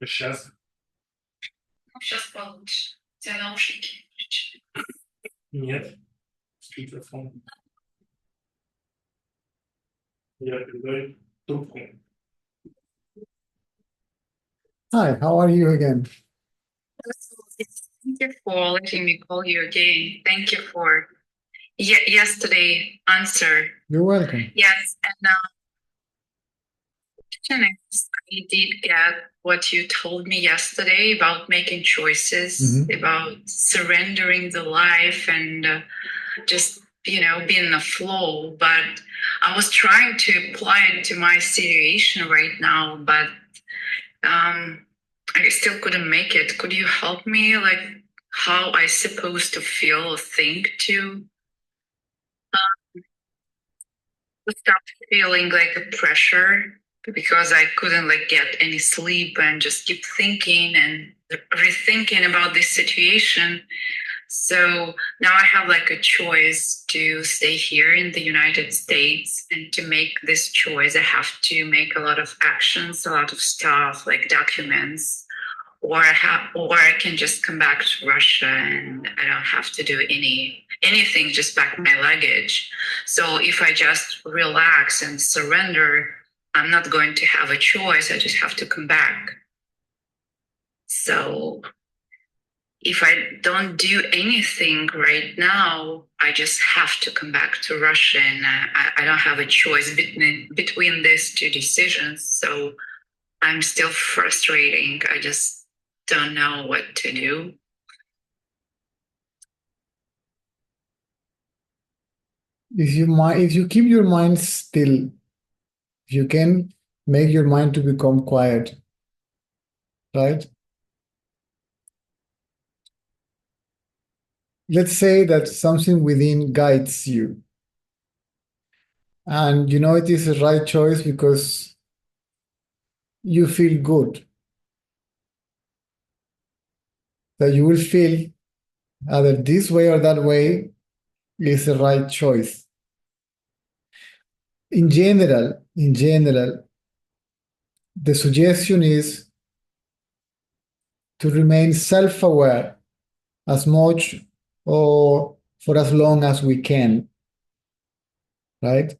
Сейчас. Сейчас получше. У тебя наушники. Нет. Микрофон. Я передаю трубку. Hi, how are you again? Thank you for letting me call you again. Thank you for yesterday answer. You're welcome. Yes, and I did get what you told me yesterday about making choices, about surrendering the life and just, being in the flow. But I was trying to apply it to my situation right now, but I still couldn't make it. Could you help me, like how I supposed to feel or think to stop feeling like a pressure? Because I couldn't get any sleep and just keep thinking and rethinking about this situation. So now I have a choice to stay here in the United States, and to make this choice, I have to make a lot of actions, a lot of stuff like documents, or I can just come back to Russia and I don't have to do anything, just pack my luggage. So if I just relax and surrender, I'm not going to have a choice. I just have to come back. So if I don't do anything right now, I just have to come back to Russia, and I don't have a choice between these two decisions. So I'm still frustrating. I just don't know what to do. If you keep your mind still, you can make your mind to become quiet, right? Let's say that something within guides you, and you know it is the right choice because you feel good, that you will feel either this way or that way is the right choice. In general, the suggestion is to remain self-aware as much or for as long as we can, right?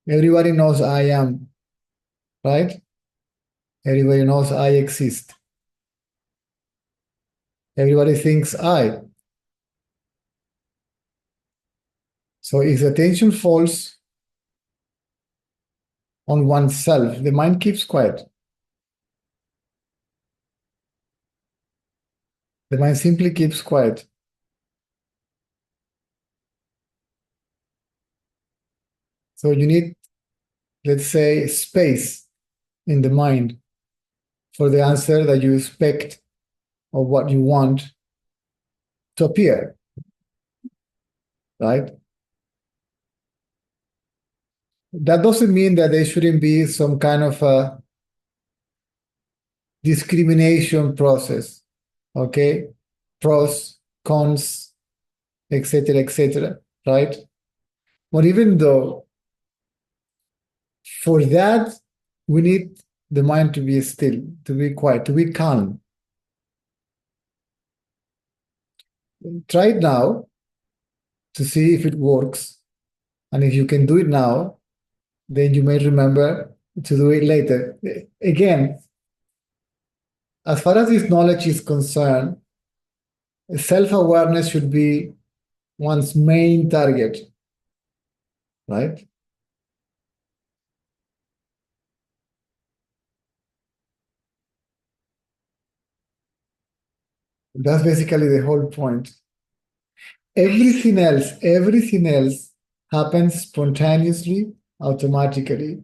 Everybody knows I am, right? Everybody knows I exist. Everybody thinks I. So if the attention falls on oneself, the mind keeps quiet. The mind simply keeps quiet. So you need, let's say, space in the mind for the answer that you expect or what you want to appear, right? That doesn't mean that there shouldn't be some kind of a discrimination process, okay? Pros, cons, etc., right? But even though for that, we need the mind to be still, to be quiet, to be calm. Try it now to see if it works. And if you can do it now, then you may remember to do it later. Again, as far as this knowledge is concerned, self-awareness should be one's main target, right? That's basically the whole point. Everything else happens spontaneously, automatically,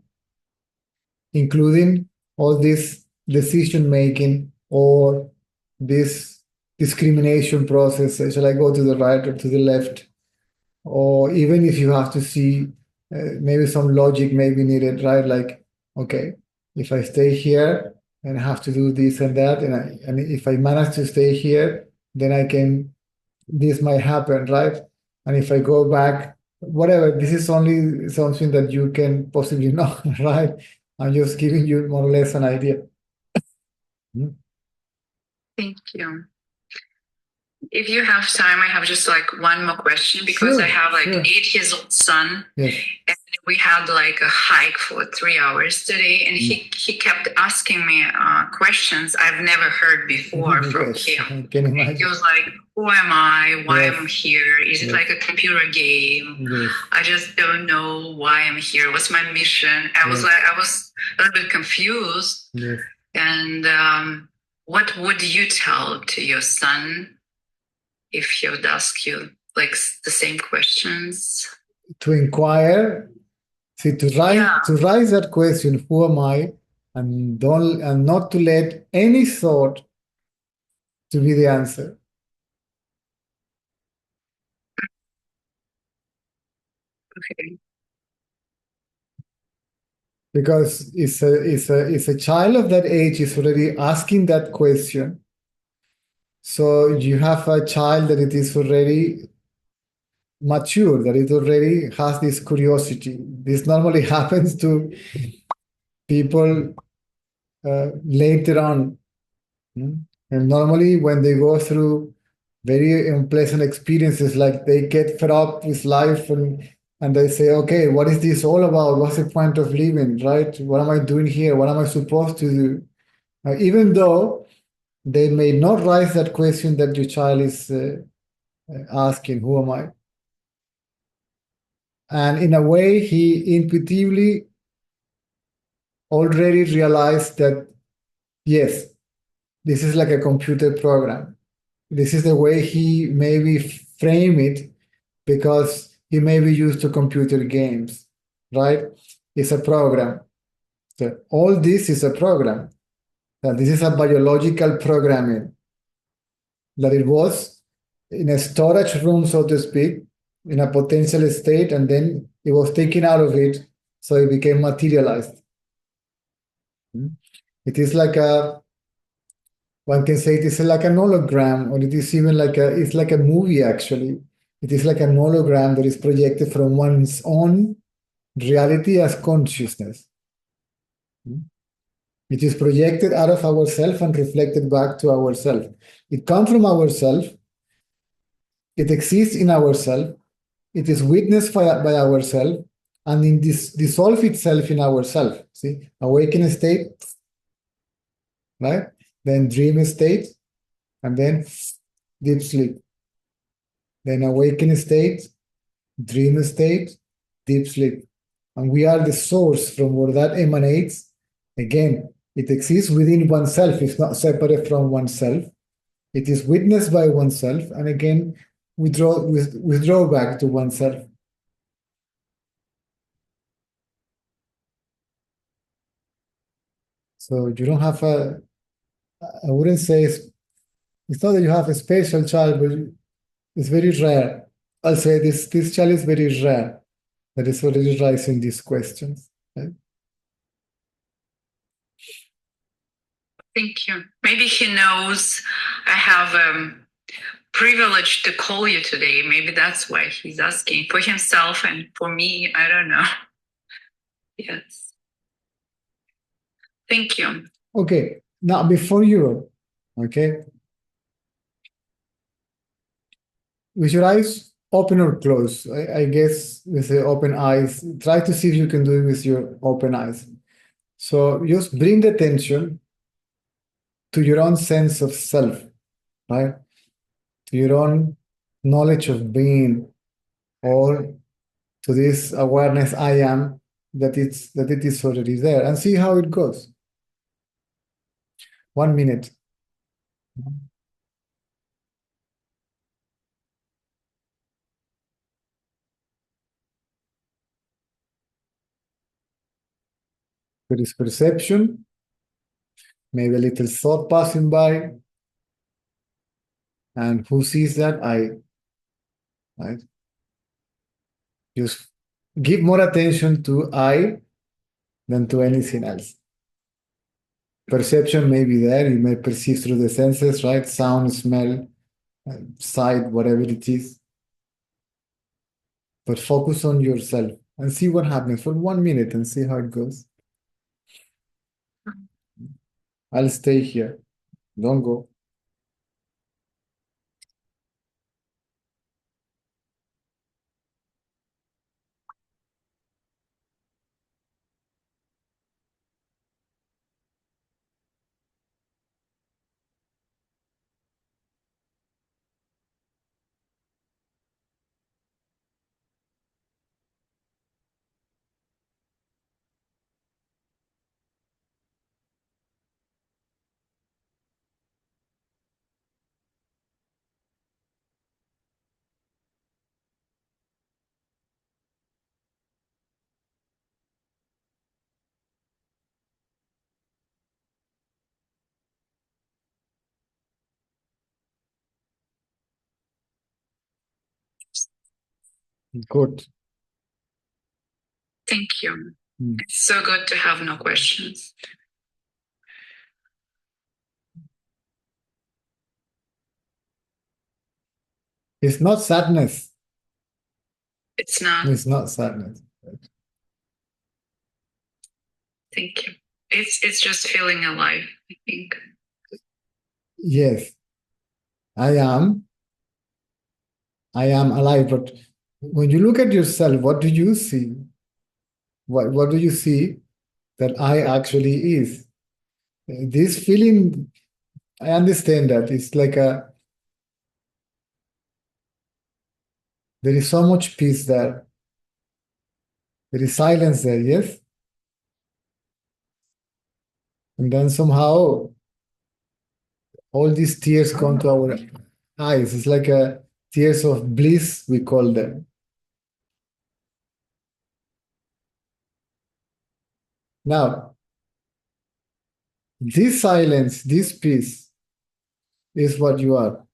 including all this decision-making or this discrimination process. Shall I go to the right or to the left? Or even if you have to see maybe some logic may be needed, right? Like, okay, if I stay here and I have to do this and that, and if I manage to stay here, then this might happen, right? And if I go back whatever, this is only something that you can possibly know, right? I'm just giving you more or less an idea. Thank you. If you have time, I have just like one more question because I Sure, have like sure. 8 years old son. Yes. And we had like a hike for 3 hours today, and he kept asking me questions I've never heard before from Yes, him. I can He imagine. was like, "Who am I? Why Yes. am I here? Is it Yes. like a computer game? Yes. I just don't know why I'm here. What's my mission?" I was a little bit confused. Yes. And what would you tell to your son if he would ask you like the same questions? To inquire, see, to raise that question, who am I? And not to let any thought to be the answer. Okay. Because it's a child of that age is already asking that question. So you have a child that it is already mature, that it already has this curiosity. This normally happens to people later on. And normally when they go through very unpleasant experiences, like they get fed up with life and they say, okay, what is this all about? What's the point of living, right? What am I doing here? What am I supposed to do? Even though they may not raise that question that your child is asking, who am I? And in a way, he intuitively already realized that, yes, this is like a computer program. This is the way he maybe frame it because he may be used to computer games, right? It's a program. So all this is a program. That this is a biological programming. That it was in a storage room, so to speak, in a potential state, and then it was taken out of it, so it became materialized. It is like one can say it is like an hologram, or it is even it's like a movie actually. It is like an hologram that is projected from one's own reality as consciousness. It is projected out of ourself and reflected back to ourself. It comes from ourself. It exists in ourself. It is witnessed by ourself, and in this dissolve itself in ourself. See, awakened state, right? Then dream state, and then deep sleep. Then awakened state, dream state, deep sleep. And we are the source from where that emanates. Again, it exists within oneself. It's not separate from oneself. It is witnessed by oneself. And again, withdraw back to oneself. So you don't have I wouldn't say it's not that you have a special child, but it's very rare. I'll say this child is very rare that is already raising these questions. Right? Thank you. Maybe he knows I have privilege to call you today. Maybe that's why he's asking for himself and for me. I don't know. Yes. Thank you. Okay, now before you, okay, with your eyes open or closed, I guess with the open eyes, try to see if you can do it with your open eyes. So just bring the attention to your own sense of self, right? To your own knowledge of being, or to this awareness I am, that it is already there, and see how it goes. 1 minute. There is perception, maybe a little thought passing by, and who sees that? I, right? Just give more attention to I than to anything else. Perception may be there, you may perceive through the senses, right? Sound, smell, sight, whatever it is. but focus on yourself and see what happens for 1 minute and see how it goes. I'll stay here. Don't go. Good. Thank you. Mm. It's so good to have no questions. It's not sadness. It's not. It's not sadness. Thank you. It's just feeling alive, I think. Yes, I am alive, but when you look at yourself, what do you see? What do you see that I actually is? This feeling, I understand that it's like there is so much peace there. There is silence there, yes? And then somehow all these tears come to our eyes. It's like tears of bliss, we call them. Now, this silence, this peace is what you are.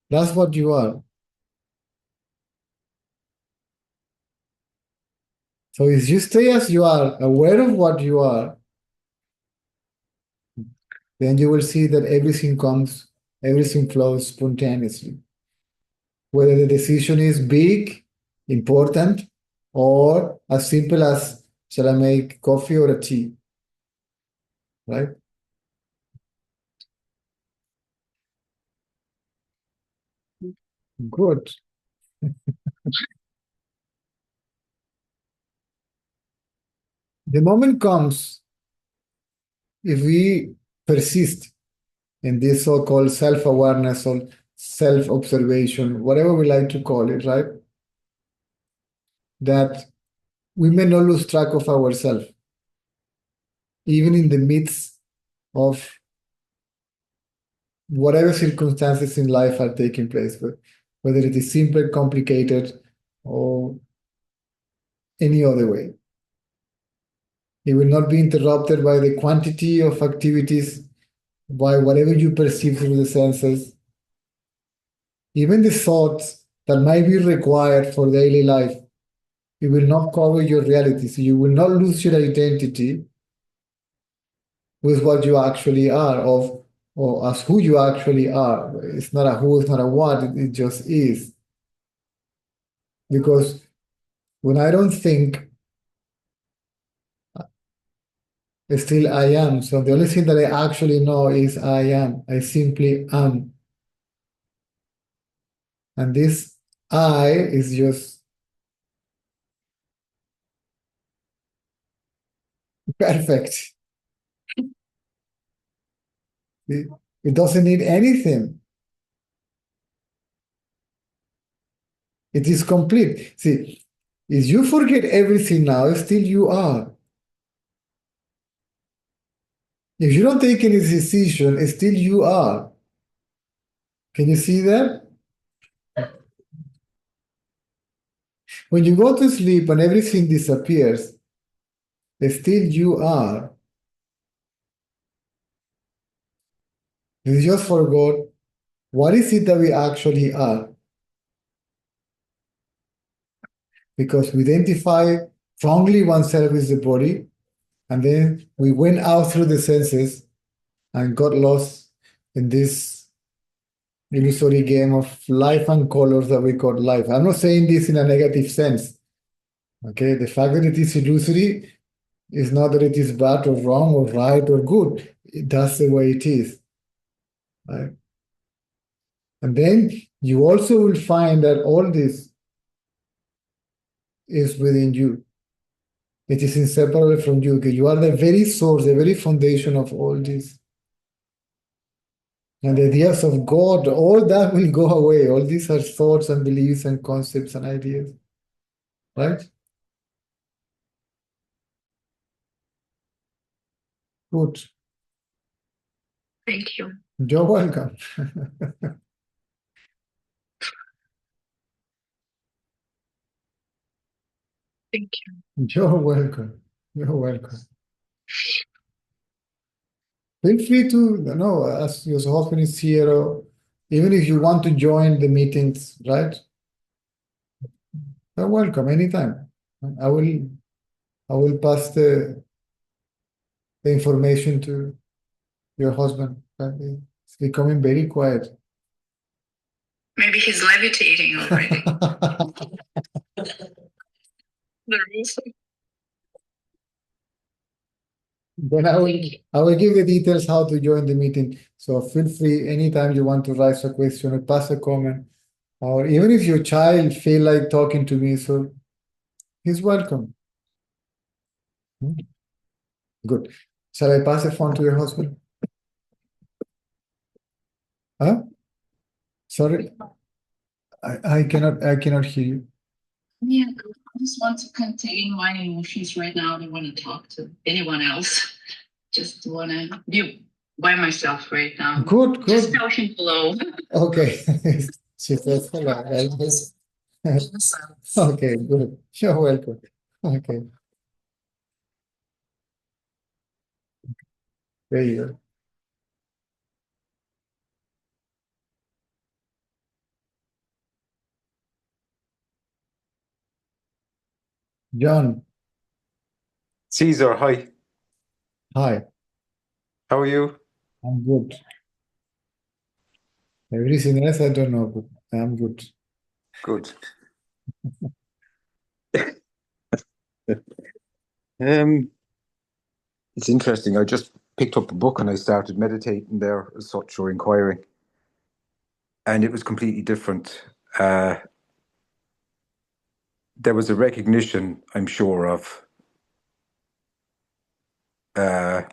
That's what you are. So if you stay as you are, aware of what you are, then you will see that everything flows spontaneously. Whether the decision is big, important, or as simple as, shall I make coffee or a tea? Right? Good. The moment comes if we persist in this so-called self-awareness or self-observation, whatever we like to call it, right? That we may not lose track of ourselves, even in the midst of whatever circumstances in life are taking place, whether it is simple, complicated, or any other way. It will not be interrupted by the quantity of activities, by whatever you perceive through the senses, even the thoughts that might be required for daily life. It will not cover your reality, so you will not lose your identity with what you actually are, or as who you actually are. It's not a who, it's not a what, it just is. Because when I don't think, still I am. So the only thing that I actually know is I am. I simply am. And this I is just perfect. It doesn't need anything. It is complete. See, if you forget everything now, still you are. If you don't take any decision, still you are. Can you see that? When you go to sleep and everything disappears, still you are. You just forgot what is it that we actually are. Because we identify strongly oneself with the body, and then we went out through the senses and got lost in this illusory game of life and colors that we call life. I'm not saying this in a negative sense. Okay, the fact that it is illusory is not that it is bad or wrong or right or good. That's the way it is. Right? And then you also will find that all this is within you. It is inseparable from you. Okay? You are the very source, the very foundation of all this. And the ideas of God, all that will go away. All these are thoughts and beliefs and concepts and ideas. Right? Good. Thank you. You're welcome. Thank you. You're welcome. You're welcome. Feel free to, as your husband is here, or even if you want to join the meetings, right? You're welcome anytime. I will pass the information to your husband. It's becoming very quiet. Maybe he's levitating already. The rules. Then I will give the details how to join the meeting. So feel free anytime you want to raise a question or pass a comment, or even if your child feel like talking to me, so he's welcome. Good. Shall I pass the phone to your husband? Huh? Sorry, I cannot hear you. Yeah, I just want to contain my emotions right now. I don't want to talk to anyone else. Just want to be by myself right now. Good, good. Just tell him hello. Okay. She says hello. Okay, good. You're welcome. Okay. There you go. John, Caesar, hi. hi. How are you? I'm good. Everything else I don't know, but I'm good. Good. It's interesting. I just picked up a book and I started meditating there as such, or inquiring. And it was completely different. There was a recognition, I'm sure, of I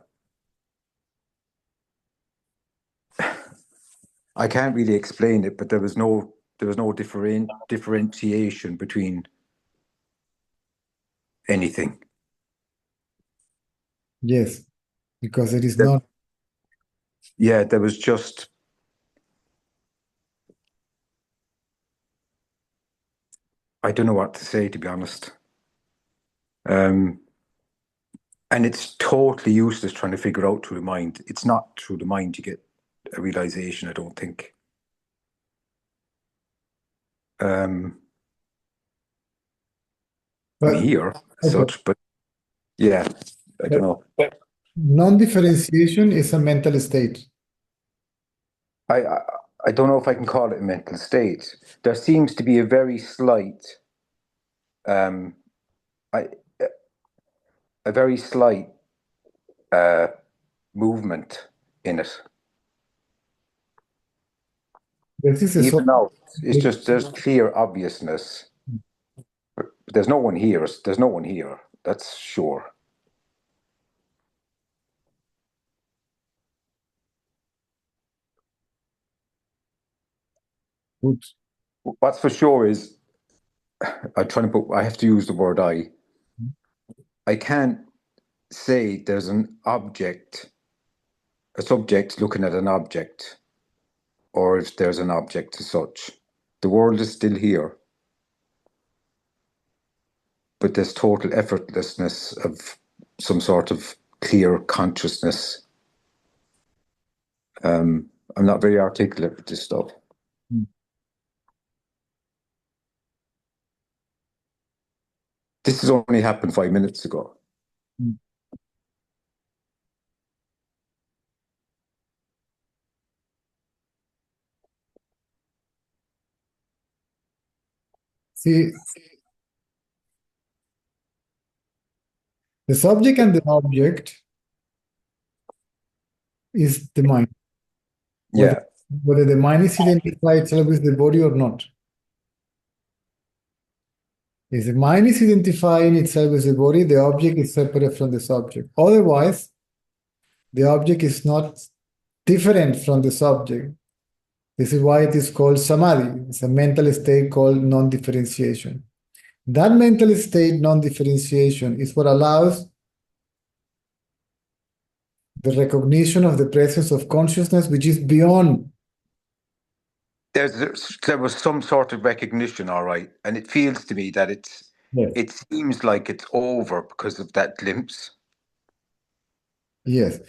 can't really explain it, but there was no differentiation between anything. Yes, because it is not. Yeah, there was just I don't know what to say, to be honest. And it's totally useless trying to figure out through the mind. It's not through the mind you get a realization, I don't think. I'm But here as okay. such, but yeah, I don't know. Non-differentiation is a mental state. I don't know if I can call it a mental state. There seems to be a very slight, a very slight movement in it. This is a Even though it's just there's clear obviousness. But there's no one here. There's no one here. That's sure. good. What's for sure is I have to use the word I. I can't say there's an object, a subject looking at an object, or if there's an object as such. The world is still here, but there's total effortlessness of some sort of clear consciousness. I'm not very articulate with this stuff. This has only happened 5 minutes ago. See, the subject and the object is the mind. Yeah. Whether the mind is identified itself with the body or not. If the mind is identifying itself with the body, the object is separate from the subject. Otherwise, the object is not different from the subject. This is why it is called samadhi. It's a mental state called non-differentiation. That mental state, non-differentiation, is what allows the recognition of the presence of consciousness, which is beyond. There was some sort of recognition, all right, and it feels to me that Yes. it seems like it's over because of that glimpse. Yes.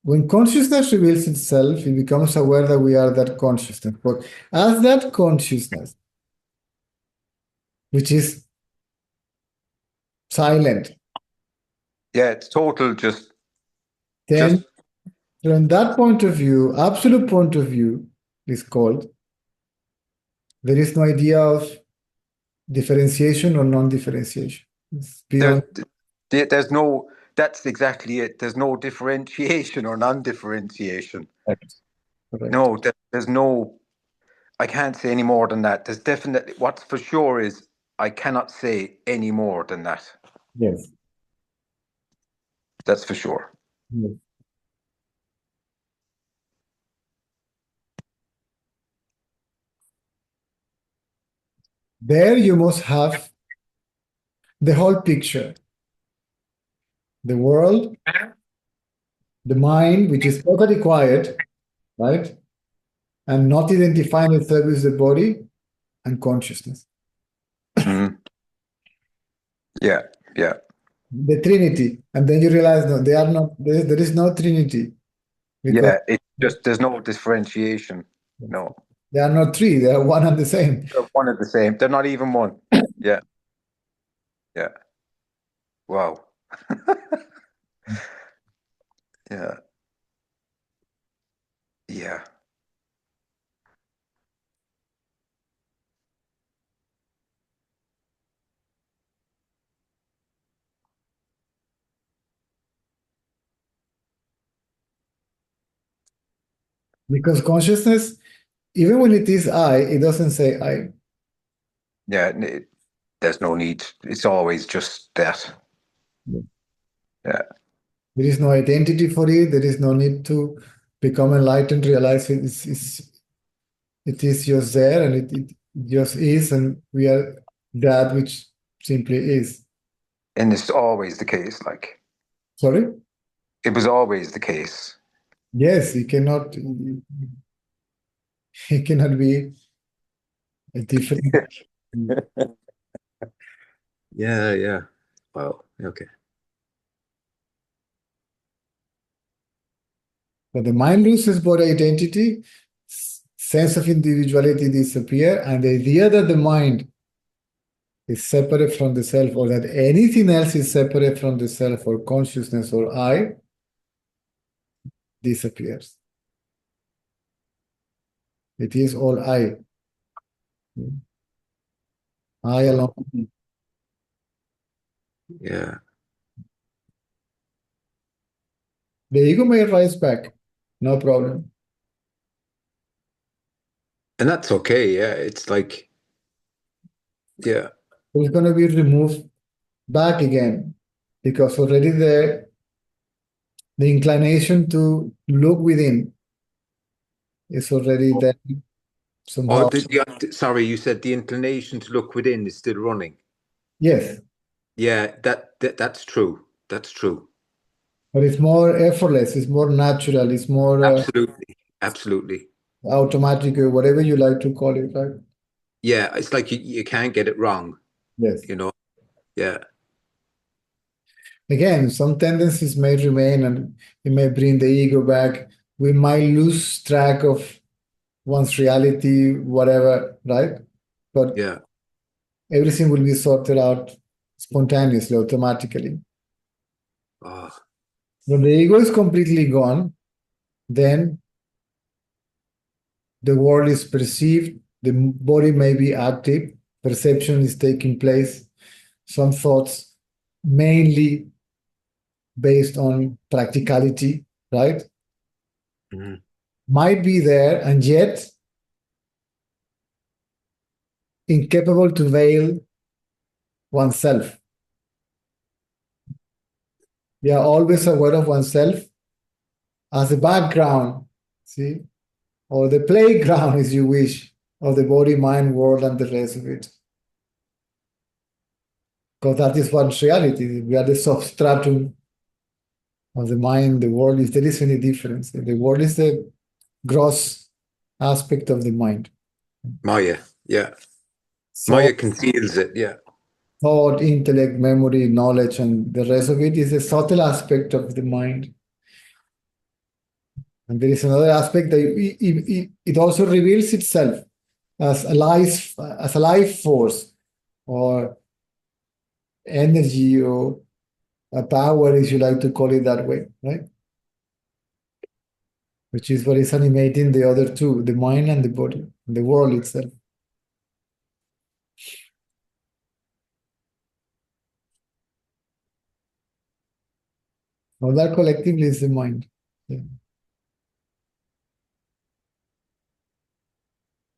When consciousness reveals itself, it becomes aware that we are that consciousness. But as that consciousness, which is silent, Yeah, it's total just then from that point of view, absolute point of view is called, there is no idea of differentiation or non-differentiation. It's beyond. there's no, that's exactly it. There's no differentiation or non-differentiation. Correct. No, there's no, I can't say any more than that. There's definitely, what's for sure is I cannot say any more than that. Yes. That's for sure. Yes. There you must have the whole picture. The world, the mind, which is totally quiet, right? And not identifying itself with the body and consciousness. Mhm. Yeah, yeah. The Trinity. And then you realize, no, they are not, there is no Trinity. Because Yeah, it's just, there's no differentiation. No. they are not three, they are one and the same. They're one and the same. They're not even one. Yeah. Yeah. Wow. Yeah. Yeah. Because consciousness, even when it is I, it doesn't say I. Yeah. There's no need. It's always just that. Yeah. There is no identity for it. There is no need to become enlightened, realize it is just there, and it just is, and we are that which simply is. And it's always the case. Like, Sorry? it was always the case. Yes, it cannot be a different. Yeah. Yeah. Wow. Okay. But the mind loses body identity, sense of individuality disappear, and the idea that the mind is separate from the self, or that anything else is separate from the self, or consciousness, or I, disappears. It is all I. I alone. Yeah. The ego may rise back, no problem. And that's okay. Yeah. It's like, yeah. It's going to be removed back again, because already the inclination to look within is already there somehow. Sorry, you said the inclination to look within is still running. Yes, Yeah, that's true. That's true. but it's more effortless, it's more natural, it's more Absolutely. automatic, or whatever you like to call it, right? Yeah, it's like you can't get it wrong. Yes. You know. Yeah. Again, some tendencies may remain, and it may bring the ego back. We might lose track of one's reality, whatever, right? But Yeah. everything will be sorted out spontaneously, automatically. Oh. When the ego is completely gone, then the world is perceived, the body may be active, perception is taking place, some thoughts mainly based on practicality, right? Mhm. Might be there and yet incapable to veil oneself. We are always aware of oneself as a background, see, or the playground, as you wish, of the body, mind, world, and the rest of it. Because that is one's reality. We are the substratum of the mind, the world. If there is any difference, the world is the gross aspect of the mind. Maya, yeah. So Maya conceals it, yeah. thought, intellect, memory, knowledge, and the rest of it is a subtle aspect of the mind. And there is another aspect that it also reveals itself as a life force or energy or a power, if you like to call it that way, right? Which is what is animating the other two, the mind and the body, the world itself. All that collectively is the mind. Yeah.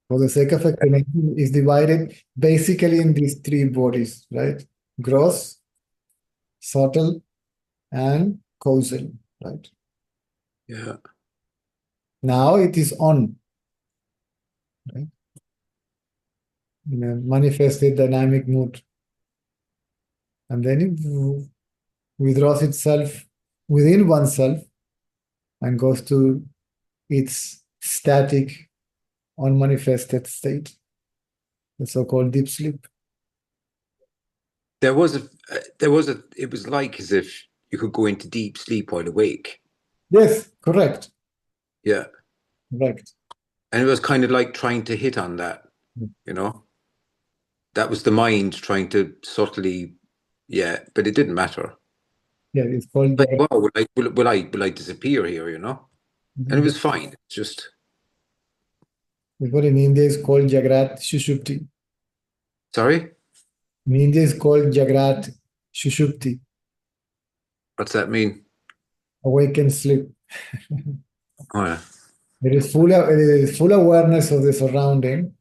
For the sake of explanation, is divided basically in these three bodies, right? Gross, subtle, and causal, right? Yeah. Now it is on, right? In a manifested dynamic mood. And then it withdraws itself within oneself and goes to its static, unmanifested state, the so-called deep sleep. It was like as if you could go into deep sleep while awake. Yes, correct. Yeah. Correct. And it was kind of like trying to hit on that, you know? That was the mind trying to subtly, yeah, but it didn't matter. Yeah, it's called Like, wow, will I disappear here, you know? And it was fine. It's just, what in India is called Jagrat Shushupti. sorry? In India is called Jagrat Shushupti, What's that mean? awakened sleep. Oh, yeah. There is full awareness of the surrounding,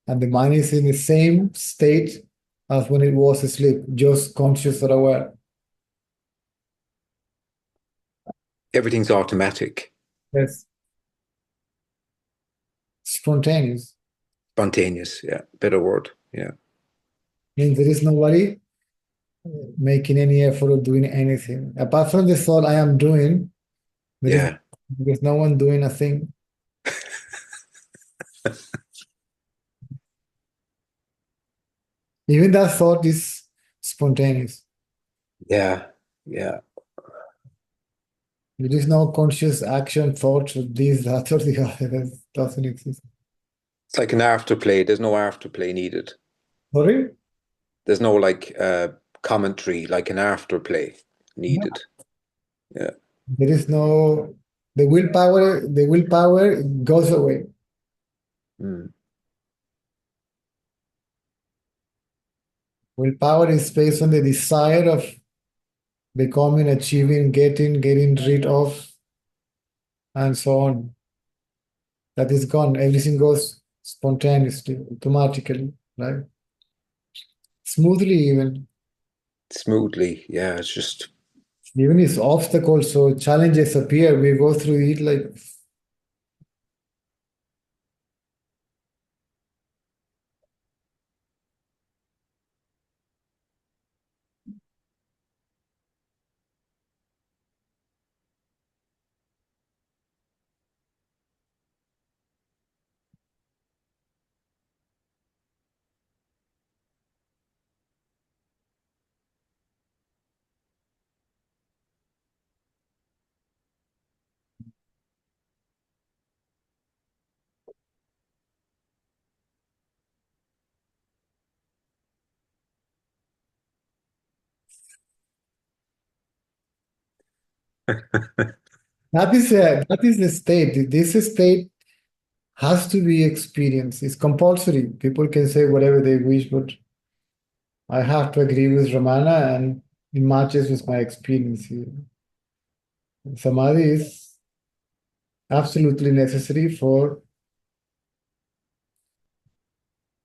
and the mind is in the same state as when it was asleep, just conscious or aware. Everything's automatic, Yes. Spontaneous. spontaneous. Yeah, better word. Yeah. Means there is nobody making any effort or doing anything. Apart from the thought I am doing, Yeah. there's no one doing a thing. Even that thought is spontaneous. Yeah. Yeah. There is no conscious action, thought, or this, that, or the other. That doesn't exist. It's like an afterplay. There's no afterplay needed. Sorry? There's no like commentary, like an afterplay needed. Yeah. There is no the willpower goes away. Mm. Willpower is based on the desire of becoming, achieving, getting rid of, and so on. That is gone. Everything goes spontaneously, automatically, right? Smoothly even. Smoothly. Yeah. It's just, Even if obstacles or challenges appear, we go through it like that is the state. This state has to be experienced. It's compulsory. People can say whatever they wish, but I have to agree with Ramana, and it matches with my experience here. Samadhi is absolutely necessary for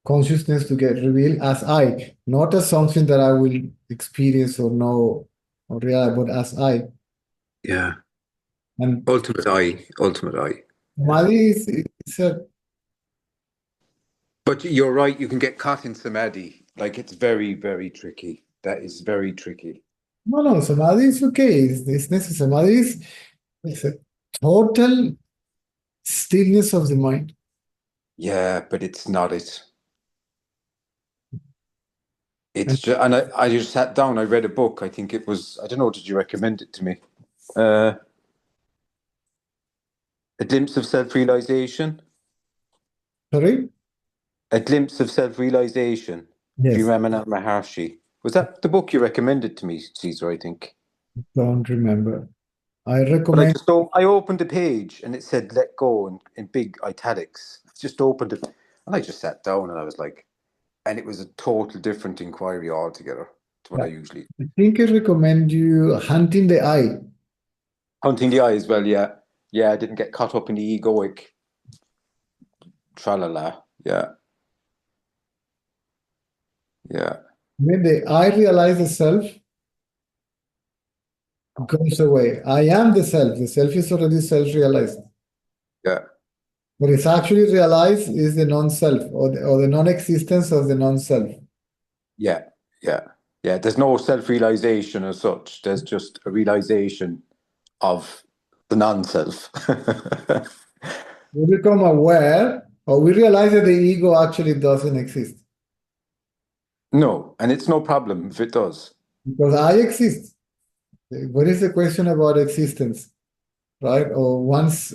consciousness to get revealed as I, not as something that I will experience or know or realize, but as I. Yeah. And Ultimate I. Samadhi is a, But you're right, you can get caught in samadhi. Like, it's very, very tricky. That is very tricky. no, Samadhi is okay. It's necessary. Samadhi is it's a total stillness of the mind. Yeah, but it's not it. It's And just, and I just sat down, I read a book, I think it was, I don't know, did you recommend it to me? A Glimpse of Self-Realization. sorry? A Glimpse of Self-Realization. Yes, Ramana Maharshi. Was that the book you recommended to me, Caesar, I think? don't remember. I But recommend. I opened the page and it said let go in big italics. I just opened it and I just sat down and I was like, and it was a total different inquiry altogether to what I usually. I think I recommend you Hunting the Eye. Hunting the Eye as well, yeah. Yeah, I didn't get caught up in the egoic tralala. Yeah. Yeah. When the I realize the self goes away. I am the self. The self is already self-realized. Yeah. What is actually realized is the non-self or the non-existence of the non-self. Yeah. Yeah. Yeah. There's no self-realization as such. There's just a realization of the non-self. We become aware or we realize that the ego actually doesn't exist No, and it's no problem if it does. because I exist. What is the question about existence, right? Or one's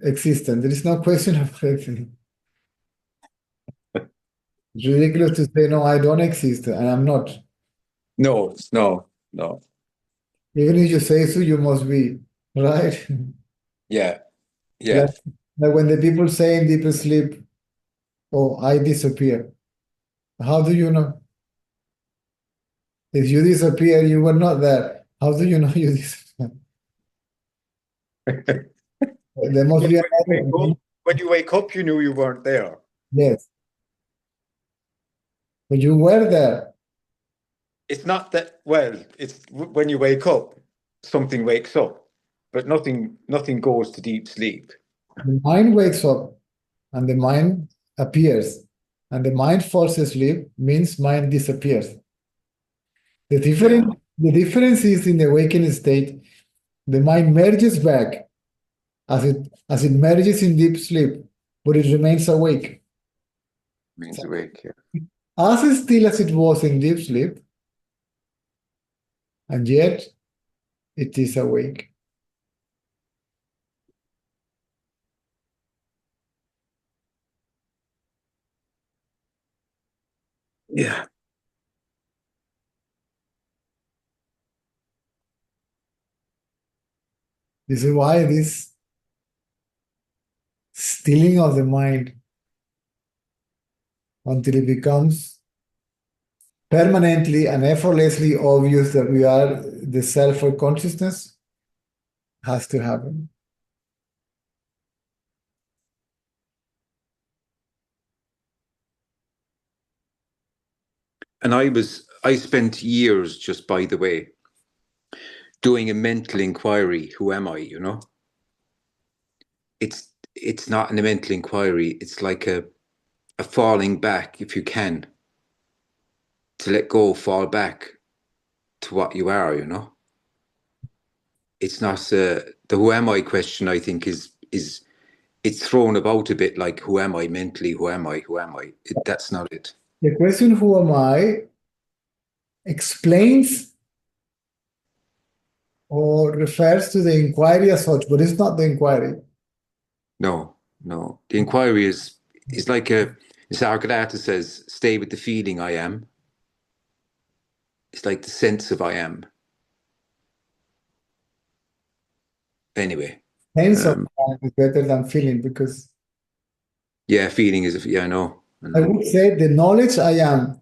existence? There is no question about existence. It's ridiculous to say, no, I don't exist, and I'm not. No. Even if you say so, you must be, right? Yeah. Yeah. Like, like when the people say in deep sleep, oh, I disappear. How do you know? If you disappear, you were not there. How do you know you disappeared? There must be another. When you wake up, you knew you weren't there. Yes, but you were there. It's not that, well, it's when you wake up, something wakes up, but nothing goes to deep sleep. The mind wakes up and the mind appears, and the mind falls asleep means mind disappears. The difference is in the awakening state, the mind merges back as it merges in deep sleep, but it remains awake. Means awake, yeah. As still as it was in deep sleep, and yet it is awake. Yeah. This is why this stilling of the mind until it becomes permanently and effortlessly obvious that we are the self or consciousness has to happen. And I spent years, just by the way, doing a mental inquiry. Who am I, you know? It's not a mental inquiry. It's like a falling back, if you can, to let go, fall back to what you are, you know? It's not the who am I question, I think, is it's thrown about a bit like who am I mentally, who am I? That's not it. The question, who am I, explains or refers to the inquiry as such, but it's not the inquiry. No. The inquiry is like as Argadata says, stay with the feeling I am. It's like the sense of I am. Anyway. sense of time is better than feeling, because Yeah, feeling is, yeah, I know. I would say the knowledge I am,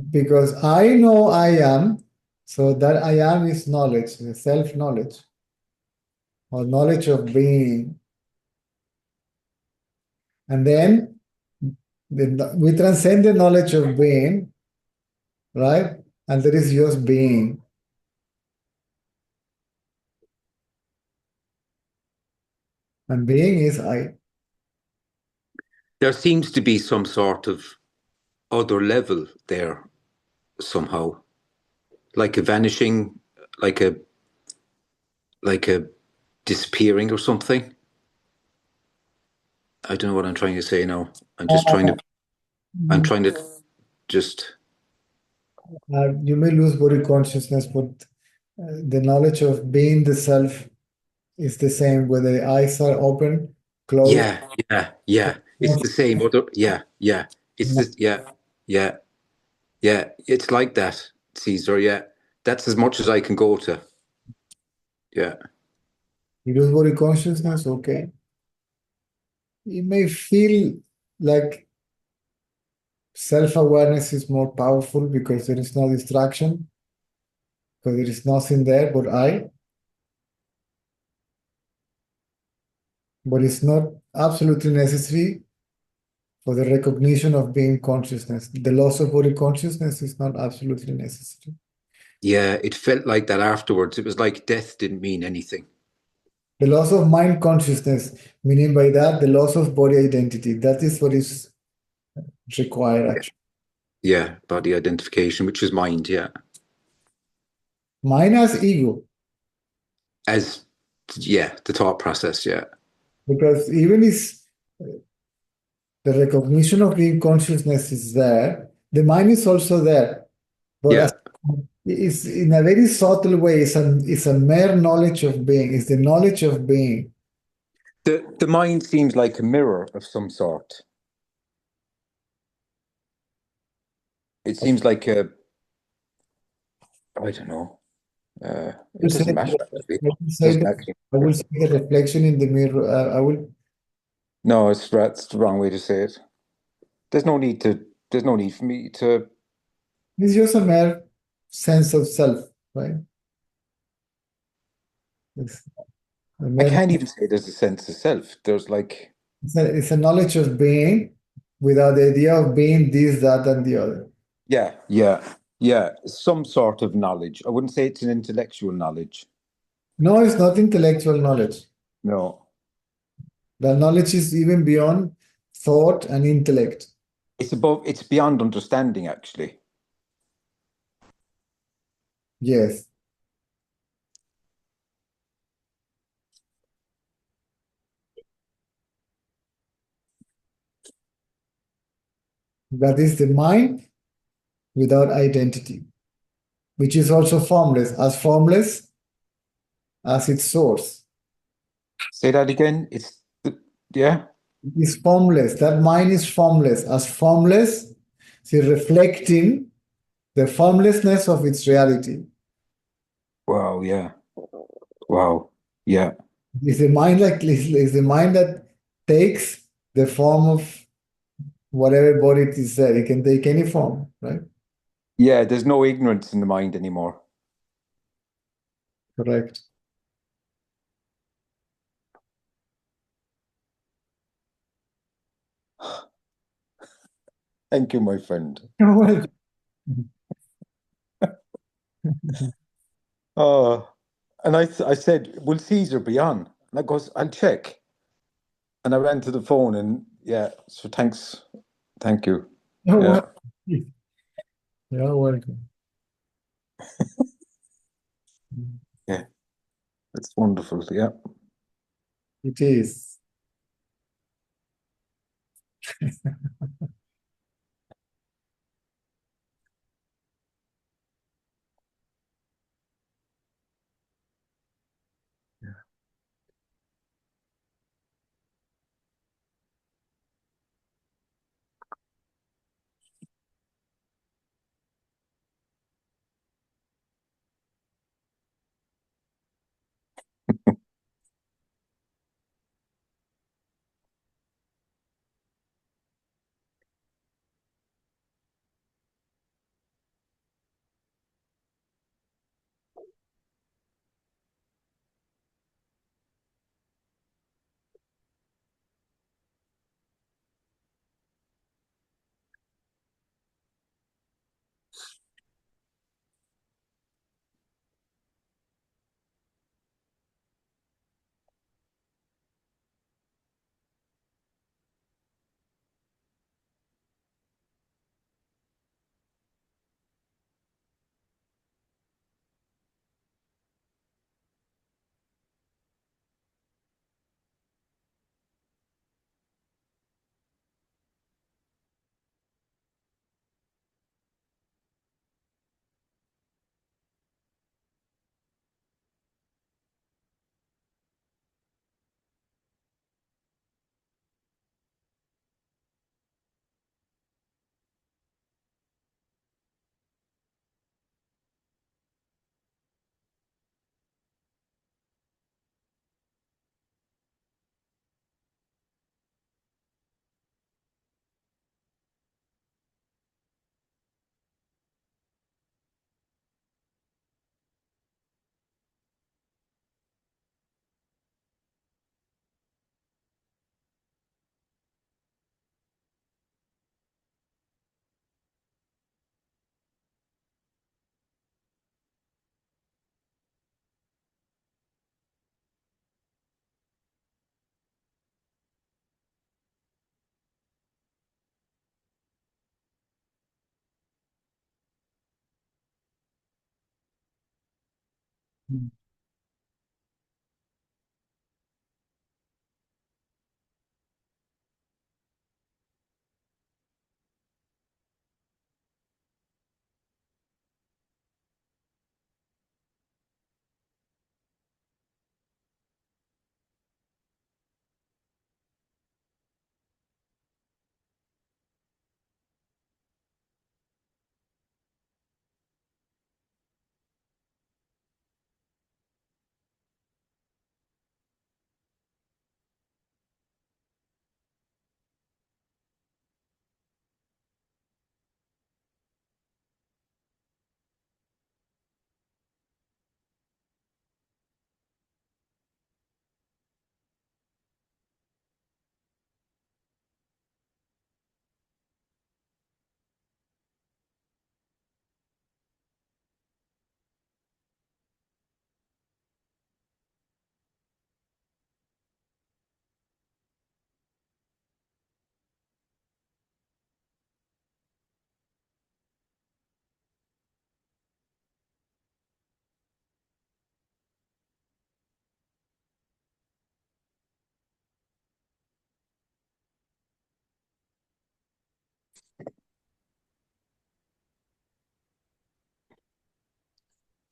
because I know I am, so that I am is knowledge, the self-knowledge, or knowledge of being. And then we transcend the knowledge of being, right? And there is just being. And being is I. There seems to be some sort of other level there somehow, like a vanishing, like a disappearing or something. I don't know what I'm trying to say now. I'm trying to just, You may lose body consciousness, but the knowledge of being the self is the same, whether the eyes are open, closed. yeah. It's the same other, yeah. It's this, yeah. It's like that, Caesar, yeah. That's as much as I can go to. Yeah. You lose body consciousness, okay. You may feel like self-awareness is more powerful because there is no distraction, because there is nothing there but it's not absolutely necessary for the recognition of being consciousness. The loss of body consciousness is not absolutely necessary. Yeah, it felt like that afterwards. It was like death didn't mean anything. The loss of mind consciousness, meaning by that, the loss of body identity. That is what is required, actually. Yeah, body identification, which is mind, yeah. Mind as ego, As, yeah, the thought process, yeah. because even if the recognition of being consciousness is there, the mind is also there. But Yeah. it's in a very subtle way, it's a mere knowledge of being, it's the knowledge of being. The mind seems like a mirror of some sort. It seems like a, I don't know. It doesn't matter, actually. I will It say doesn't that, actually I will matter. say the reflection in the mirror. No, that's the wrong way to say it. There's no need for me to, It's just a mere sense of self, right? It's a I mere, can't even say there's a sense of self. There's like, it's a knowledge of being without the idea of being this, that, and the other. yeah, some sort of knowledge. I wouldn't say it's an intellectual knowledge. No, it's not intellectual knowledge. No, The knowledge is even beyond thought and intellect. it's beyond understanding, actually. Yes. That is the mind without identity, which is also formless as its source. Say that again. Yeah, It is formless. That mind is formless. As formless, see, reflecting the formlessness of its reality. wow, yeah, wow, yeah. It's the mind that takes the form of whatever body it is there. It can take any form, right? Yeah, there's no ignorance in the mind anymore. Correct. Thank you, my friend. You're welcome. Oh, and I said, will Caesar be on? And I goes, I'll check. And I ran to the phone and yeah, so thank you. You're Yeah. welcome. You're welcome. Yeah, it's wonderful. Yeah. It is.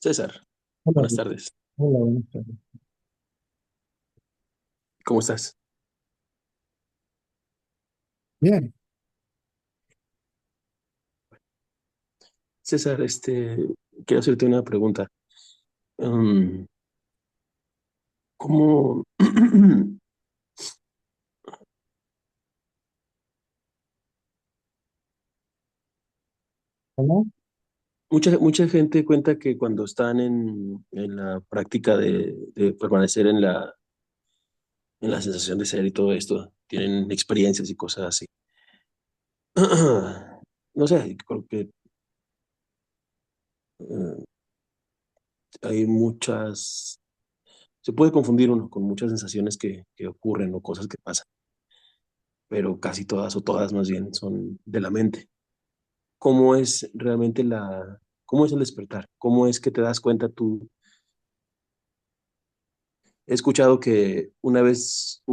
César, Hola, buenas tardes. hola, buenas tardes. ¿Cómo estás? Bien, César, quiero hacerte una pregunta. Um, ¿Cómo ¿cómo? mucha gente cuenta que cuando están en la práctica de permanecer en la sensación de ser y todo esto, tienen experiencias y cosas así? No sé, creo que eh, hay muchas, se puede confundir uno con muchas sensaciones que ocurren o cosas que pasan, pero casi todas o todas más bien son de la mente. ¿Cómo es realmente cómo es el despertar? ¿Cómo es que te das cuenta tú? He escuchado que una vez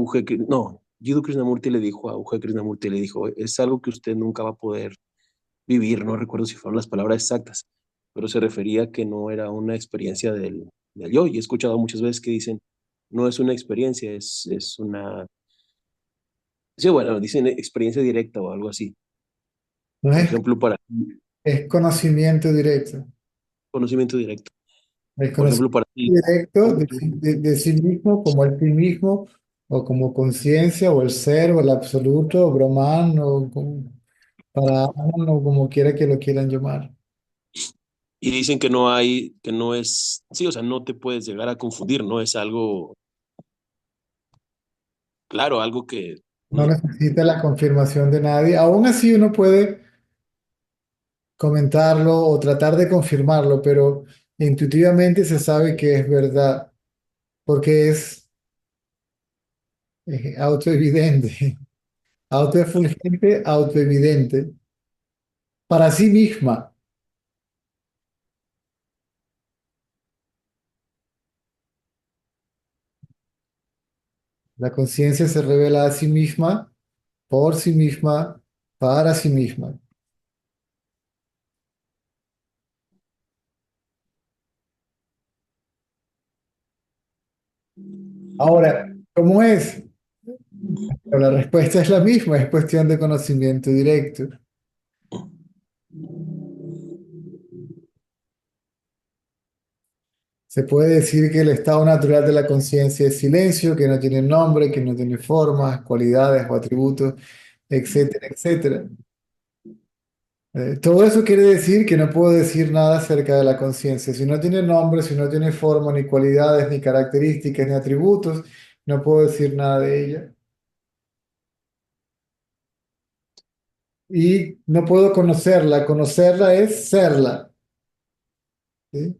Jiddu Krishnamurti le dijo a Uje Krishnamurti, le dijo, es algo que usted nunca va a poder vivir, no recuerdo si fueron las palabras exactas, pero se refería a que no era una experiencia del yo, y he escuchado muchas veces que dicen, no es una experiencia, es una, sí, bueno, dicen experiencia directa o algo así. No Por es, ejemplo, para es conocimiento directo. conocimiento directo. El Por conocimiento ejemplo, para ti, directo ¿cómo tú? de sí mismo, como el sí mismo, o como conciencia, o el ser, o el absoluto, o Brahman, o como, para uno, como quiera que lo quieran llamar. Y dicen que no hay, que no es, sí, o sea, no te puedes llegar a confundir, no es algo, claro, algo que No no, necesita la confirmación de nadie. Aún así uno puede comentarlo o tratar de confirmarlo, pero intuitivamente se sabe que es verdad, porque es autoevidente, autoefulgente, autoevidente, para sí misma. La conciencia se revela a sí misma, por sí misma, para sí misma. Ahora, ¿cómo es? Pero la respuesta es la misma, es cuestión de conocimiento directo. Se puede decir que el estado natural de la conciencia es silencio, que no tiene nombre, que no tiene formas, cualidades o atributos, etcétera, etcétera. Todo eso quiere decir que no puedo decir nada acerca de la conciencia. Si no tiene nombre, si no tiene forma, ni cualidades, ni características, ni atributos, no puedo decir nada de ella. Y no puedo conocerla. Conocerla es serla. ¿Sí?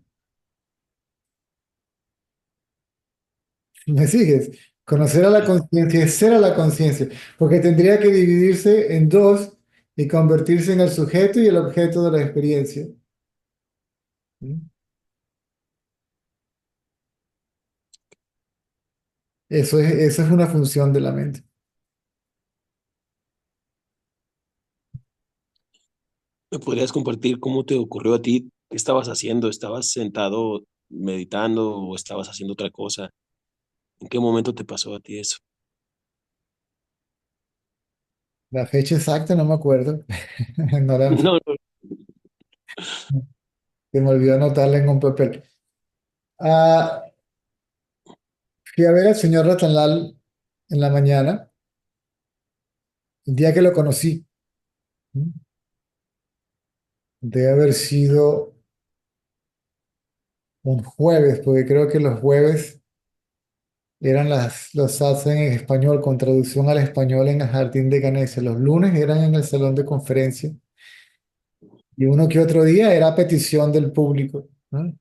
¿Me sigues? Conocer a la conciencia es ser a la conciencia, porque tendría que dividirse en dos y convertirse en el sujeto y el objeto de la experiencia. ¿Sí? Eso es una función de la mente. ¿Me podrías compartir cómo te ocurrió a ti? ¿Qué estabas haciendo? ¿Estabas sentado meditando o estabas haciendo otra cosa? ¿En qué momento te pasó a ti eso? La fecha exacta no me acuerdo. No la- No, no. Se me olvidó anotarla en un papel. Ah, fui a ver al señor Ratanlal en la mañana, el día que lo conocí. Debe haber sido un jueves, porque creo que los jueves eran los satsang en español, con traducción al español en el Jardín de Ganesha. Los lunes eran en el salón de conferencia y uno que otro día era a petición del público, ¿no?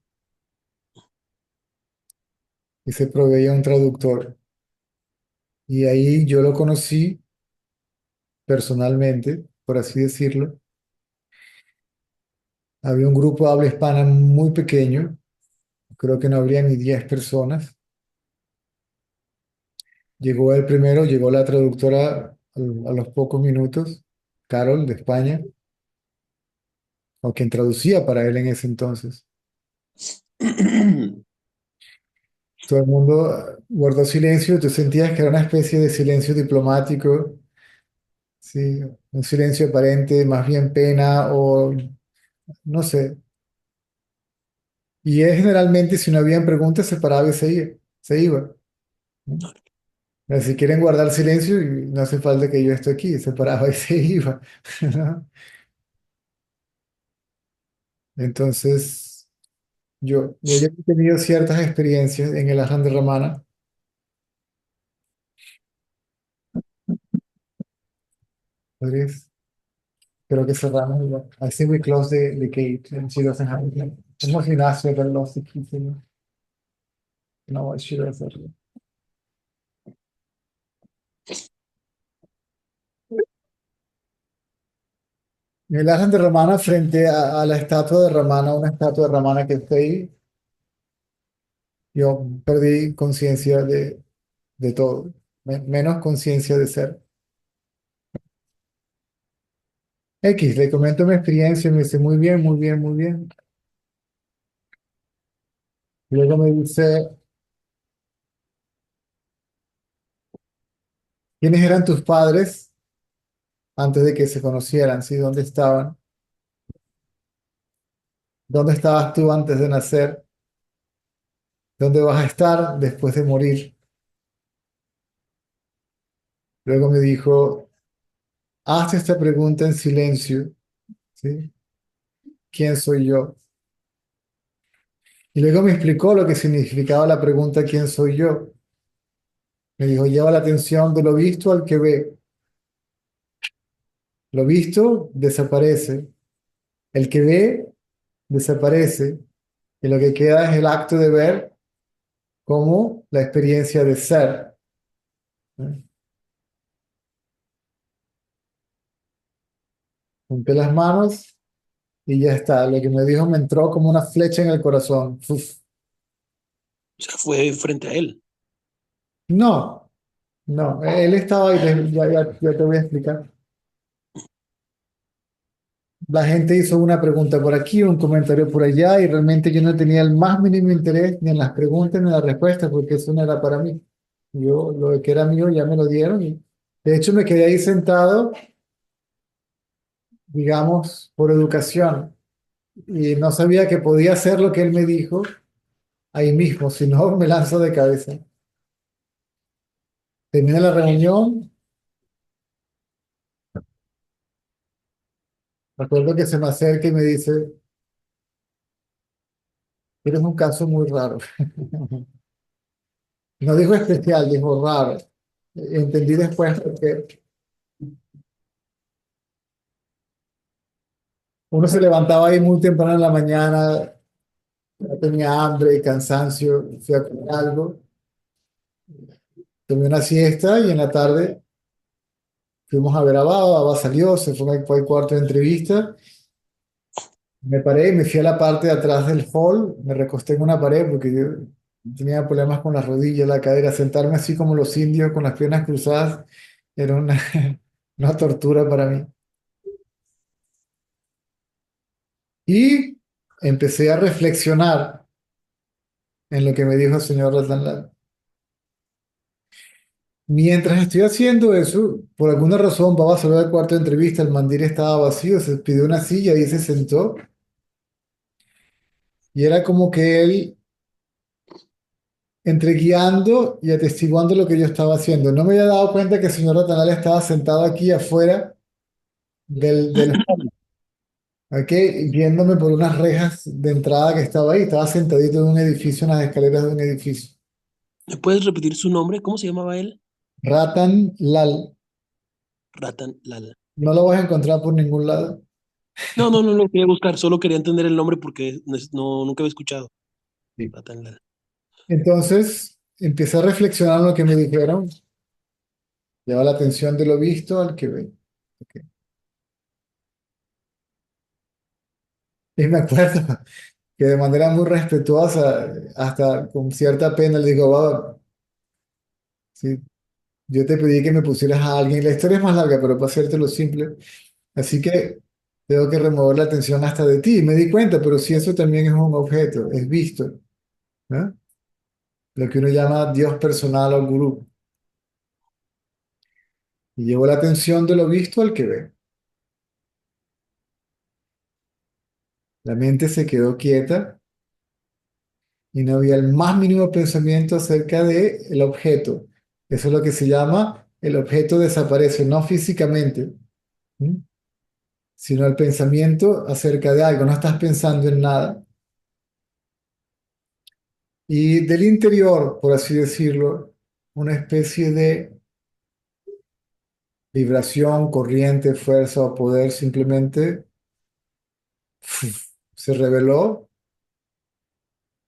Y se proveía un traductor. Y ahí yo lo conocí personalmente, por así decirlo. Había un grupo de habla hispana muy pequeño, creo que no habría ni 10 personas. Llegó el primero, llegó la traductora a los pocos minutos, Carol de España, o quien traducía para él en ese entonces. Todo el mundo guardó silencio, tú sentías que era una especie de silencio diplomático, sí, un silencio aparente, más bien pena o no sé. Y él generalmente, si no habían preguntas, se paraba y se iba. ¿No? Si quieren guardar silencio, y no hace falta que yo esté aquí, se paraba y se iba. ¿No? Entonces, yo ya he tenido ciertas experiencias en el Ajahn de Ramana. Rodríguez, creo que cerramos igual. I think we close the gate and she doesn't have it. Hemos gimnasio, pero lost the key thing. No, what should I say? En el Ajahn de Ramana, frente a la estatua de Ramana, una estatua de Ramana que está ahí, yo perdí conciencia de todo, menos conciencia de ser. X, le comento mi experiencia y me dice, muy bien, muy bien, muy bien. Luego me dice, ¿quiénes eran tus padres antes de que se conocieran? ¿Sí? ¿Dónde estaban? ¿Dónde estabas tú antes de nacer? ¿Dónde vas a estar después de morir? Luego me dijo, haz esta pregunta en silencio, ¿sí? ¿Quién soy yo? Y luego me explicó lo que significaba la pregunta ¿quién soy yo? Me dijo, lleva la atención de lo visto al que ve. Lo visto desaparece. El que ve desaparece. Y lo que queda es el acto de ver como la experiencia de ser. ¿No? Junté las manos y ya está. Lo que me dijo me entró como una flecha en el corazón. Uf. O sea, fue frente a él. No, no. Él estaba ahí. Ya te voy a explicar. La gente hizo una pregunta por aquí, un comentario por allá, y realmente yo no tenía el más mínimo interés ni en las preguntas ni en las respuestas, porque eso no era para mí. Yo, lo que era mío ya me lo dieron, y de hecho me quedé ahí sentado, digamos, por educación, y no sabía que podía hacer lo que él me dijo ahí mismo, si no me lanzo de cabeza. Termina la reunión, recuerdo que se me acerca y me dice, eres un caso muy raro. No dijo especial, dijo raro. Entendí después porque uno se levantaba ahí muy temprano en la mañana, ya tenía hambre y cansancio, fui a comer algo, tomé una siesta y en la tarde fuimos a ver a Baba, Baba salió, se fue al cuarto de entrevista, me paré y me fui a la parte de atrás del hall, me recosté en una pared porque yo Tenía problemas con las rodillas, la cadera, sentarme así como los indios con las piernas cruzadas era una, una tortura para mí. Y empecé a reflexionar en lo que me dijo el señor Ratanlal. Mientras estoy haciendo eso, por alguna razón, Baba salió del cuarto de entrevista, el mandil estaba vacío, se pidió una silla y se sentó. Y era como que él, entre guiando y atestiguando lo que yo estaba haciendo. No me había dado cuenta que el señor Ratanal estaba sentado aquí afuera del hall, ¿ok? Viéndome por unas rejas de entrada que estaba ahí. Estaba sentadito en un edificio, en las escaleras de un edificio. ¿Me puedes repetir su nombre? ¿Cómo se llamaba él? Ratan Lal. Ratan Lala. No lo vas a encontrar por ningún lado. No, no, no lo quería buscar, solo quería entender el nombre porque no, nunca había escuchado. Sí. Ratan Lala. Entonces, empecé a reflexionar en lo que me dijeron. Lleva la atención de lo visto al que ve. Ok. Y me acuerdo que de manera muy respetuosa, hasta con cierta pena, le digo, "Baba, sí, yo te pedí que me pusieras a alguien. La historia es más larga, pero para hacértelo simple. Así que tengo que remover la atención hasta de ti". Y me di cuenta, pero si eso también es un objeto, es visto, ¿no? Lo que uno llama Dios personal o gurú. Y llevo la atención de lo visto al que ve. La mente se quedó quieta y no había el más mínimo pensamiento acerca de el objeto. Eso es lo que se llama el objeto desaparece, no físicamente, ¿m? Sino el pensamiento acerca de algo. No estás pensando en nada. Y del interior, por así decirlo, una especie de vibración, corriente, fuerza o poder simplemente se reveló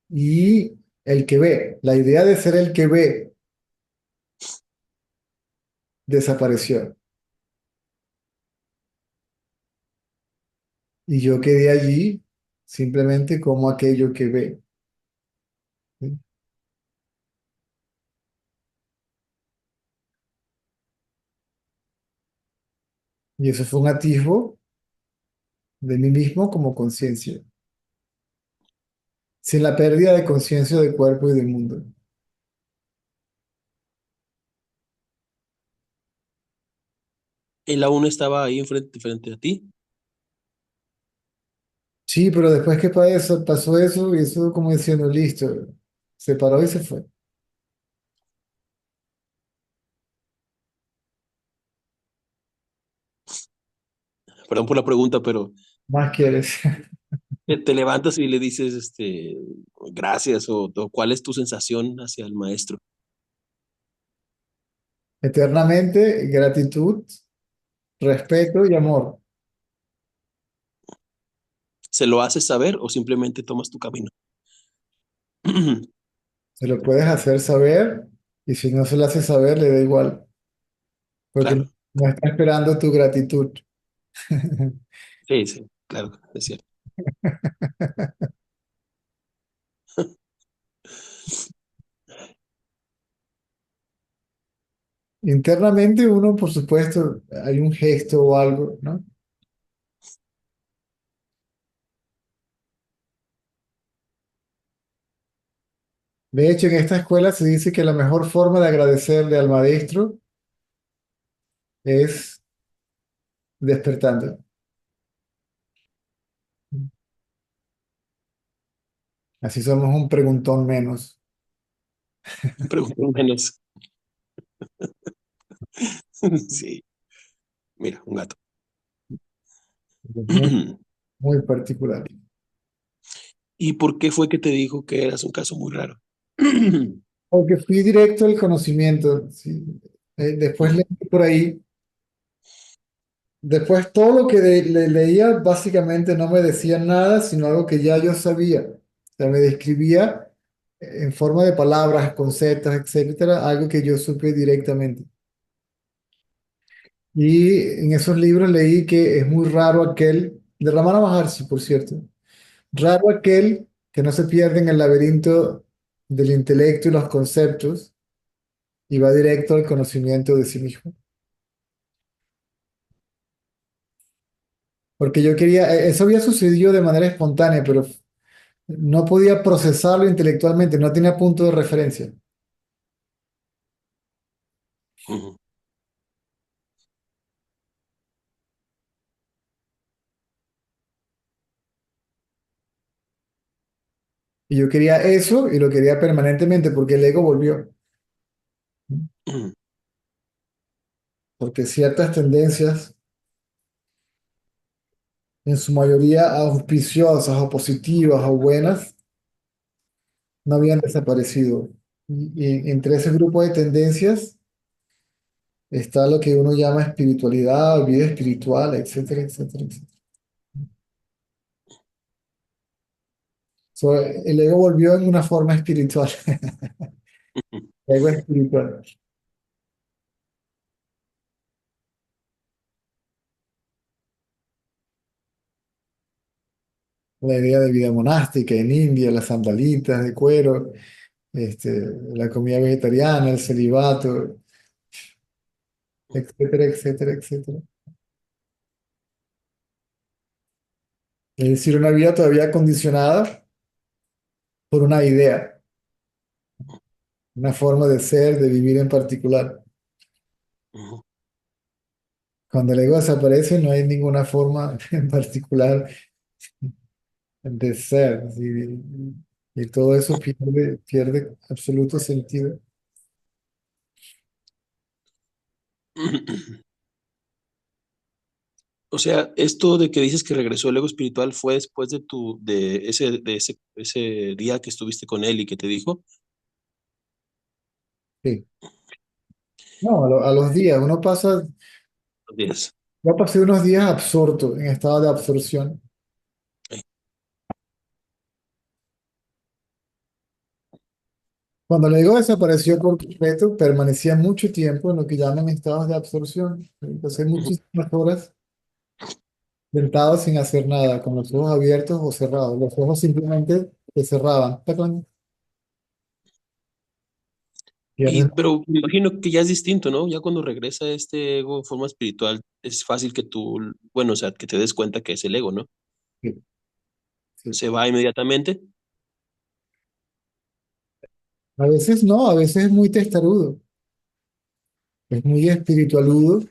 y el que ve, la idea de ser el que ve, desapareció. Y yo quedé allí simplemente como aquello que ve, ¿sí? Y eso fue un atisbo de mí mismo como conciencia, sin la pérdida de conciencia del cuerpo y del mundo. Él aún estaba ahí frente a ti. Sí, pero después que pasó eso, y eso como diciendo, listo, se paró y se fue. Perdón por la pregunta, pero Más quieres. te levantas y le dices, gracias o cuál es tu sensación hacia el maestro. Eternamente, gratitud, respeto y amor. ¿Se lo haces saber o simplemente tomas tu camino? Se lo puedes hacer saber y si no se lo hace saber, le da igual, porque Claro, no está esperando tu gratitud. sí, sí, claro, es cierto. Internamente uno, por supuesto, hay un gesto o algo, ¿no? De hecho, en esta escuela se dice que la mejor forma de agradecerle al maestro es despertando. Así somos un preguntón menos. Pregunto menos. Sí, mira, un gato. Es muy, muy particular. ¿Y por qué fue que te dijo que eras un caso muy raro? Porque fui directo al conocimiento, ¿sí? Después leí por ahí. Después todo lo que leía básicamente no me decía nada, sino algo que ya yo sabía. O sea, me describía en forma de palabras, conceptos, etcétera, algo que yo supe directamente. Y en esos libros leí que es muy raro aquel, de Ramana Maharshi, por cierto, raro aquel que no se pierde en el laberinto del intelecto y los conceptos y va directo al conocimiento de sí mismo. Porque yo quería, eso había sucedido de manera espontánea, pero no podía procesarlo intelectualmente, no tenía punto de referencia. Ujú. Y yo quería eso y lo quería permanentemente porque el ego volvió. Ujú. Porque ciertas tendencias, en su mayoría auspiciosas o positivas o buenas, no habían desaparecido. Y entre ese grupo de tendencias está lo que uno llama espiritualidad, vida espiritual, etcétera, etcétera, etcétera. So, el ego volvió en una forma espiritual. Ujú. El ego espiritual. La idea de vida monástica en India, las sandalitas de cuero, la comida vegetariana, el celibato, etcétera, etcétera, etcétera. Es decir, una vida todavía condicionada por una idea, una forma de ser, de vivir en particular. Ujú. Cuando el ego desaparece, no hay ninguna forma en particular de ser, ¿sí? Y todo eso pierde absoluto sentido. O sea, esto de que dices que regresó el ego espiritual fue después de ese día que estuviste con él y que te dijo. Sí. No, a los días, uno pasa, Los días. yo pasé unos días absorto, en estado de absorción. Ay. Cuando el ego desapareció por completo, permanecía mucho tiempo en lo que llaman estados de absorción. Pasé Ujú. muchísimas horas sentado sin hacer nada, con los ojos abiertos o cerrados. Los ojos simplemente se cerraban. ¡Tacán! Pierden. Pero me imagino que ya es distinto, ¿no? Ya cuando regresa este ego en forma espiritual, es fácil que tú, bueno, o sea, que te des cuenta que es el ego, ¿no? Sí, sí. Se va inmediatamente. A veces no, a veces es muy testarudo, es muy espiritualudo,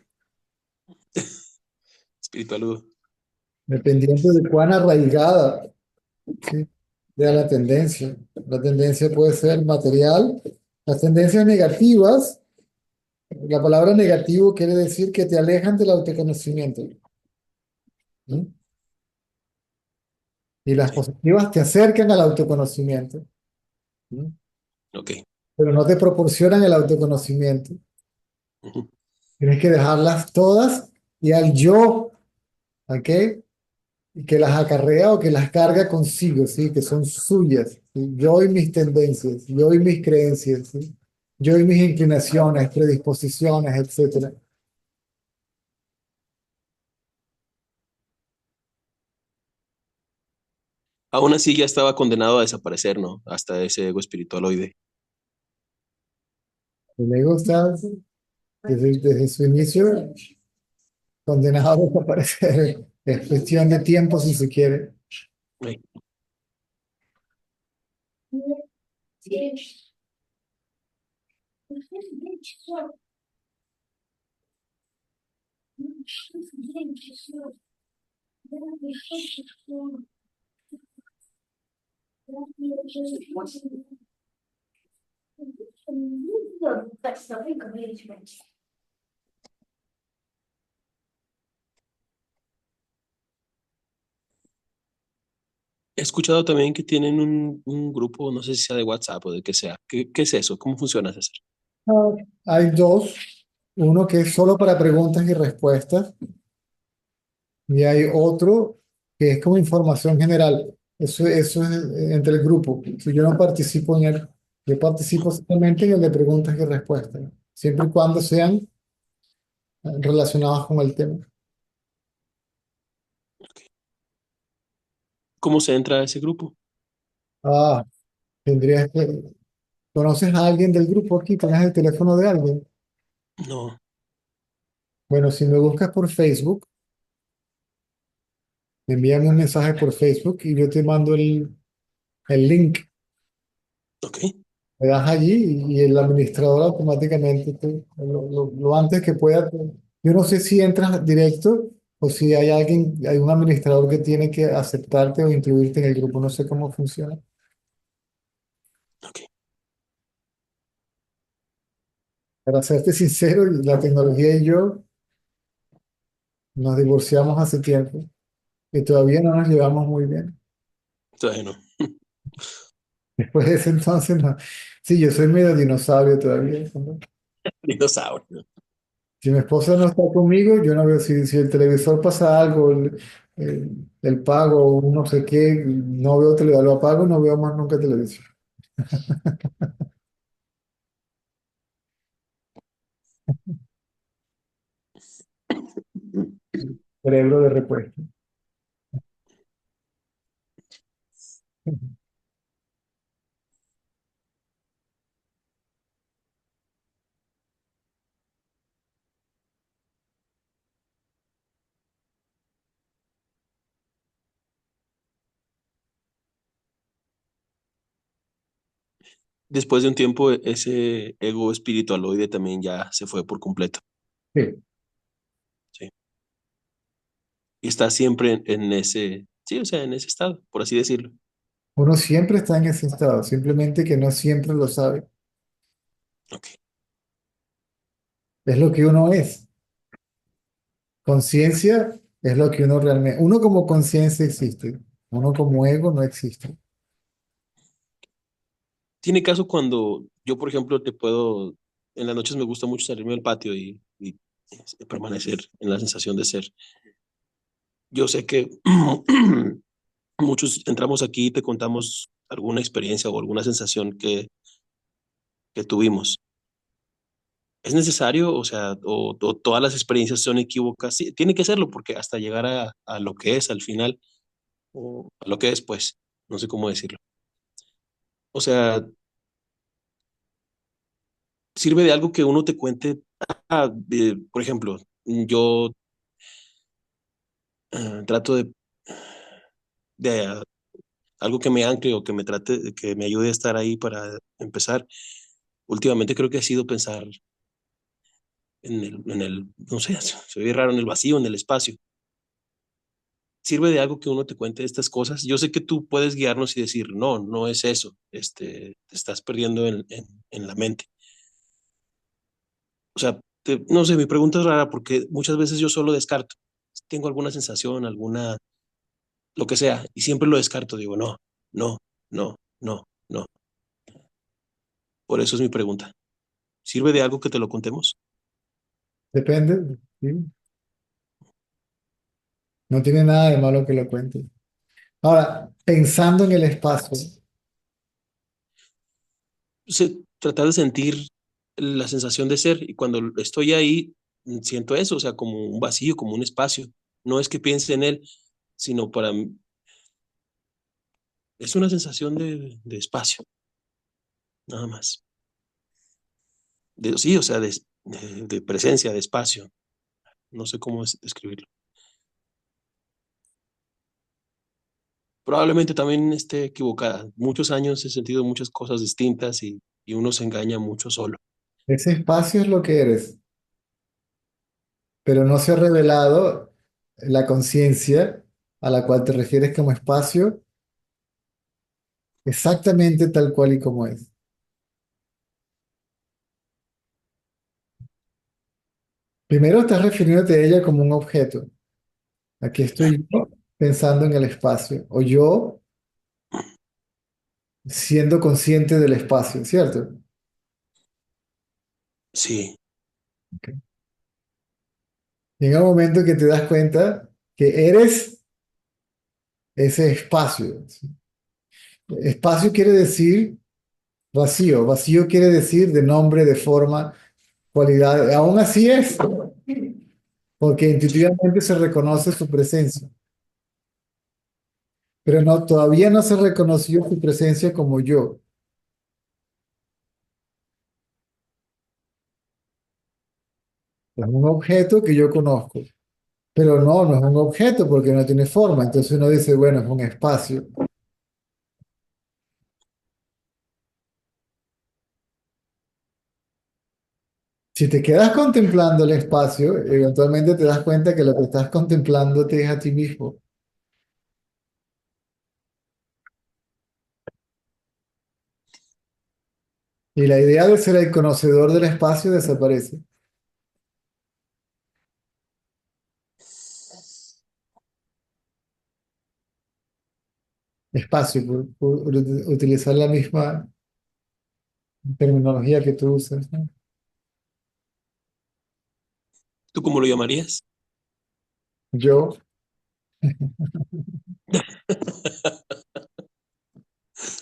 Espiritualudo. dependiendo de cuán arraigada, ¿sí?, sea la tendencia. La tendencia puede ser material. Las tendencias negativas, la palabra negativo quiere decir que te alejan del autoconocimiento, ¿sí? Y las Sí. positivas te acercan al autoconocimiento, ¿sí? Ok. Pero no te proporcionan el autoconocimiento. Ujú. Tienes que dejarlas todas y al yo, ¿ok? Y que las acarrea o que las carga consigo, ¿sí? Que son suyas, ¿sí? Yo y mis tendencias, yo y mis creencias, ¿sí? Yo y mis inclinaciones, predisposiciones, etcétera. Aún así ya estaba condenado a desaparecer, ¿no? Hasta ese ego espiritualoide. El ego está desde su inicio condenado a desaparecer. Es cuestión de tiempo si se quiere. Ay. He escuchado también que tienen un grupo, no sé si sea de WhatsApp o de que sea. ¿Qué es eso? ¿Cómo funciona, César? Ah, hay dos, uno que es solo para preguntas y respuestas, y hay otro que es como información general. Eso es entre el grupo. Si yo no participo en él, yo participo solamente en el de preguntas y respuestas, siempre y cuando sean relacionados con el tema. ¿Cómo se entra a ese grupo? Ah, tendrías que, ¿Conoces a alguien del grupo aquí? ¿Tienes el teléfono de alguien? No, Bueno, si me buscas por Facebook, envíame un mensaje por Facebook y yo te mando el link. ok. Le das allí y el administrador automáticamente, lo antes que pueda. Yo no sé si entras directo o si hay alguien, hay un administrador que tiene que aceptarte o incluirte en el grupo. No sé cómo funciona. Ok. Para serte sincero, la tecnología y yo nos divorciamos hace tiempo y todavía no nos llevamos muy bien. Todavía no. Después de ese entonces, no. Sí, yo soy medio dinosaurio todavía, ¿no? Dinosaurio. Si mi esposa no está conmigo, yo no veo si el televisor pasa algo, el pago, o un no sé qué, no veo televisión, lo apago, no veo más nunca televisión. Cerebro de repuesto. Después de un tiempo, ese ego espiritualoide también ya se fue por completo. Sí, Sí. Y está siempre en ese, sí, o sea, en ese estado, por así decirlo. uno siempre está en ese estado, simplemente que no siempre lo sabe. Ok. Es lo que uno es. Conciencia es lo que uno realmente, uno como conciencia existe, uno como ego no existe. Tiene caso cuando yo, por ejemplo, en las noches me gusta mucho salirme al patio y permanecer en la sensación de ser. Yo sé que muchos entramos aquí y te contamos alguna experiencia o alguna sensación que tuvimos. ¿Es necesario? O sea, o todas las experiencias son equívocas. Sí, tiene que serlo porque hasta llegar a lo que es al final o a lo que es, pues, no sé cómo decirlo. O sea, sirve de algo que uno te cuente. Por ejemplo, yo trato de algo que me ancle o que me trate, que me ayude a estar ahí para empezar. Últimamente creo que ha sido pensar no sé, se ve raro, en el vacío, en el espacio. Sirve de algo que uno te cuente estas cosas. Yo sé que tú puedes guiarnos y decir, no, no es eso, te estás perdiendo en la mente. O sea, no sé, mi pregunta es rara porque muchas veces yo solo descarto. Tengo alguna sensación, lo que sea, y siempre lo descarto. Digo, no, no, no, no, no. Por eso es mi pregunta. ¿Sirve de algo que te lo contemos? Depende, ¿sí? No tiene nada de malo que lo cuente. Ahora, pensando en el espacio, Tratar de sentir la sensación de ser y cuando estoy ahí siento eso, o sea, como un vacío, como un espacio. No es que piense en él, sino para mí es una sensación de espacio, nada más. Sí, o sea, de presencia, de espacio. No sé cómo describirlo. Probablemente también esté equivocada. Muchos años he sentido muchas cosas distintas y uno se engaña mucho solo. ese espacio es lo que eres, pero no se ha revelado la conciencia a la cual te refieres como espacio exactamente tal cual y como es. Primero estás refiriéndote a ella como un objeto. Aquí estoy yo pensando en el espacio, o yo siendo consciente del espacio, ¿cierto? Sí, Llega un momento que te das cuenta que eres ese espacio. ¿Sí? Espacio quiere decir vacío, vacío quiere decir de nombre, de forma, cualidad. Aún así es, porque intuitivamente se reconoce su presencia, pero no, todavía no se reconoció su presencia como yo. Es un objeto que yo conozco. Pero no es un objeto porque no tiene forma. Entonces uno dice, bueno, es un espacio. Si te quedas contemplando el espacio, eventualmente te das cuenta que lo que estás contemplando te es a ti mismo. Y la idea de ser el conocedor del espacio desaparece. Espacio, por utilizar la misma terminología que tú usas, ¿no? ¿Tú cómo lo llamarías? Yo,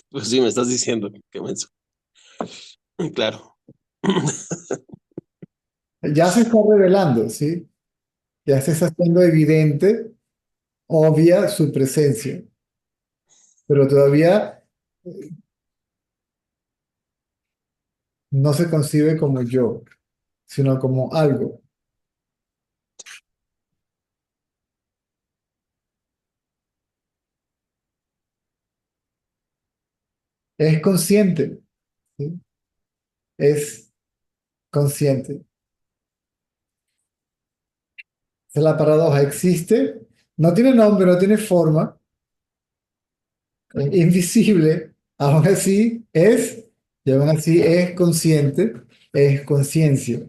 Pues sí, me estás diciendo, qué menso. Claro. ya se está revelando, ¿sí? Ya se está haciendo evidente, obvia su presencia, pero todavía no se concibe como yo, sino como algo. Es consciente, ¿sí? Es consciente. Esa es la paradoja. Existe, no tiene nombre, no tiene forma, es invisible, aún así es, y aún así es consciente, es conciencia.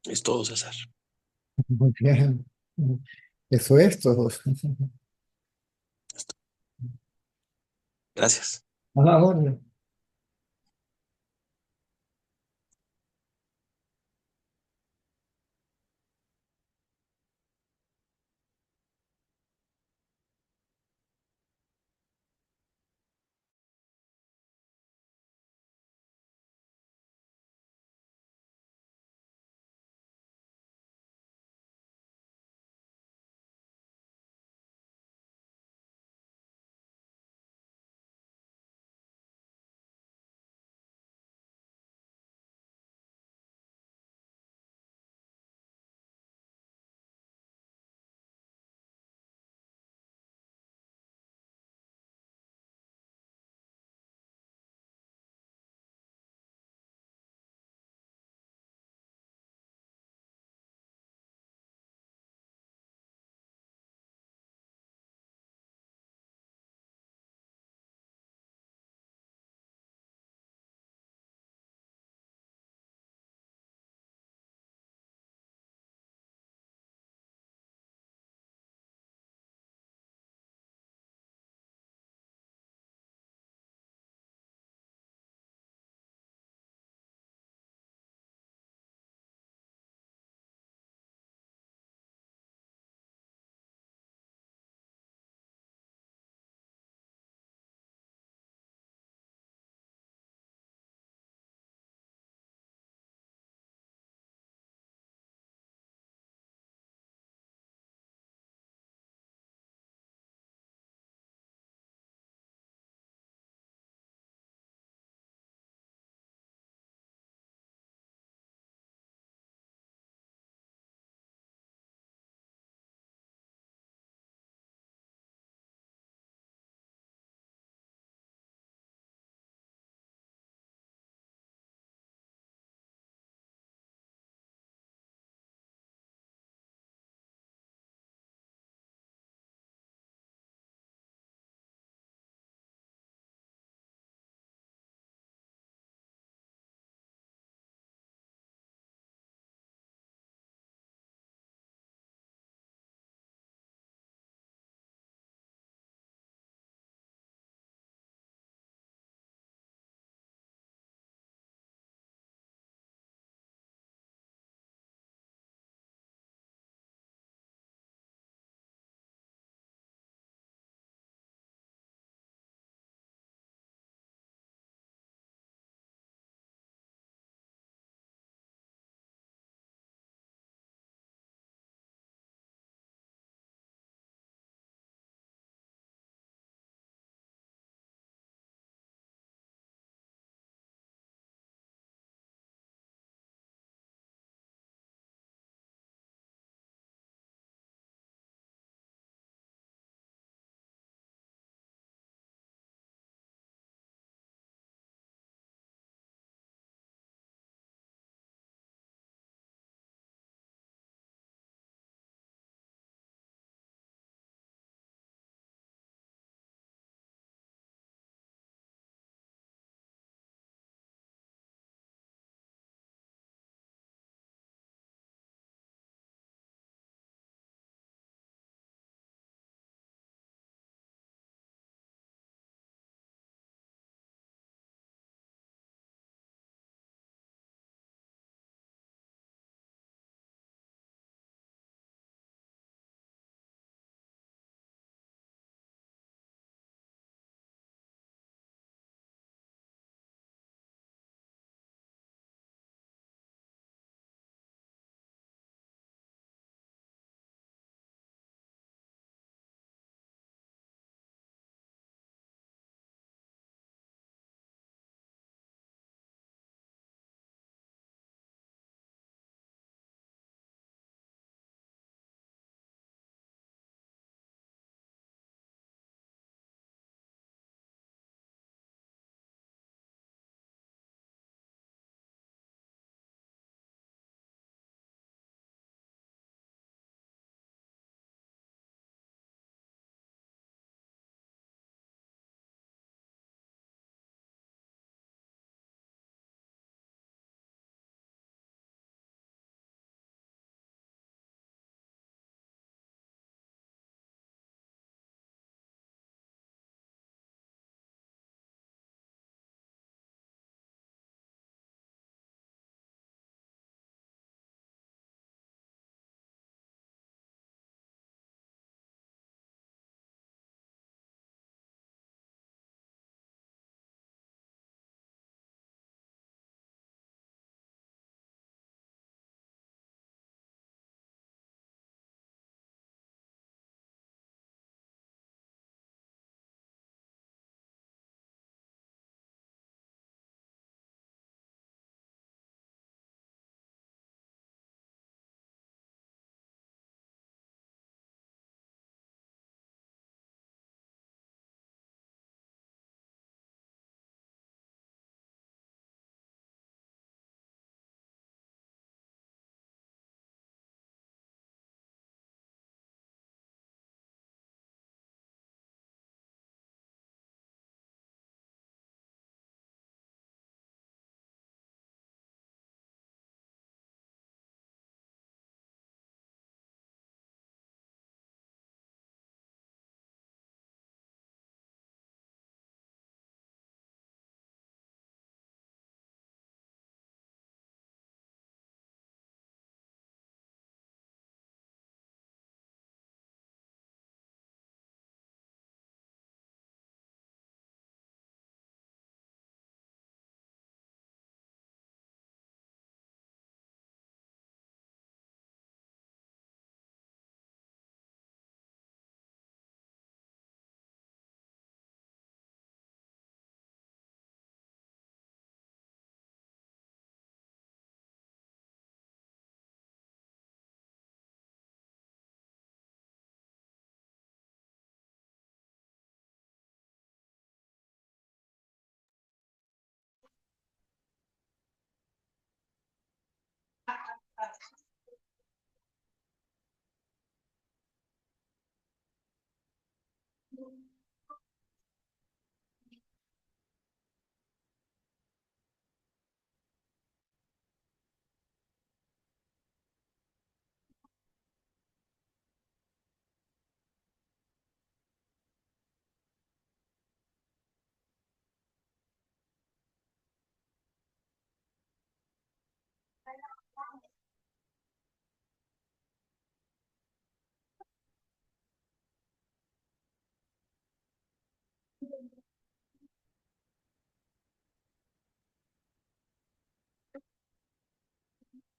Es todo, César. Muy bien. Eso es todo. Gracias. A la orden.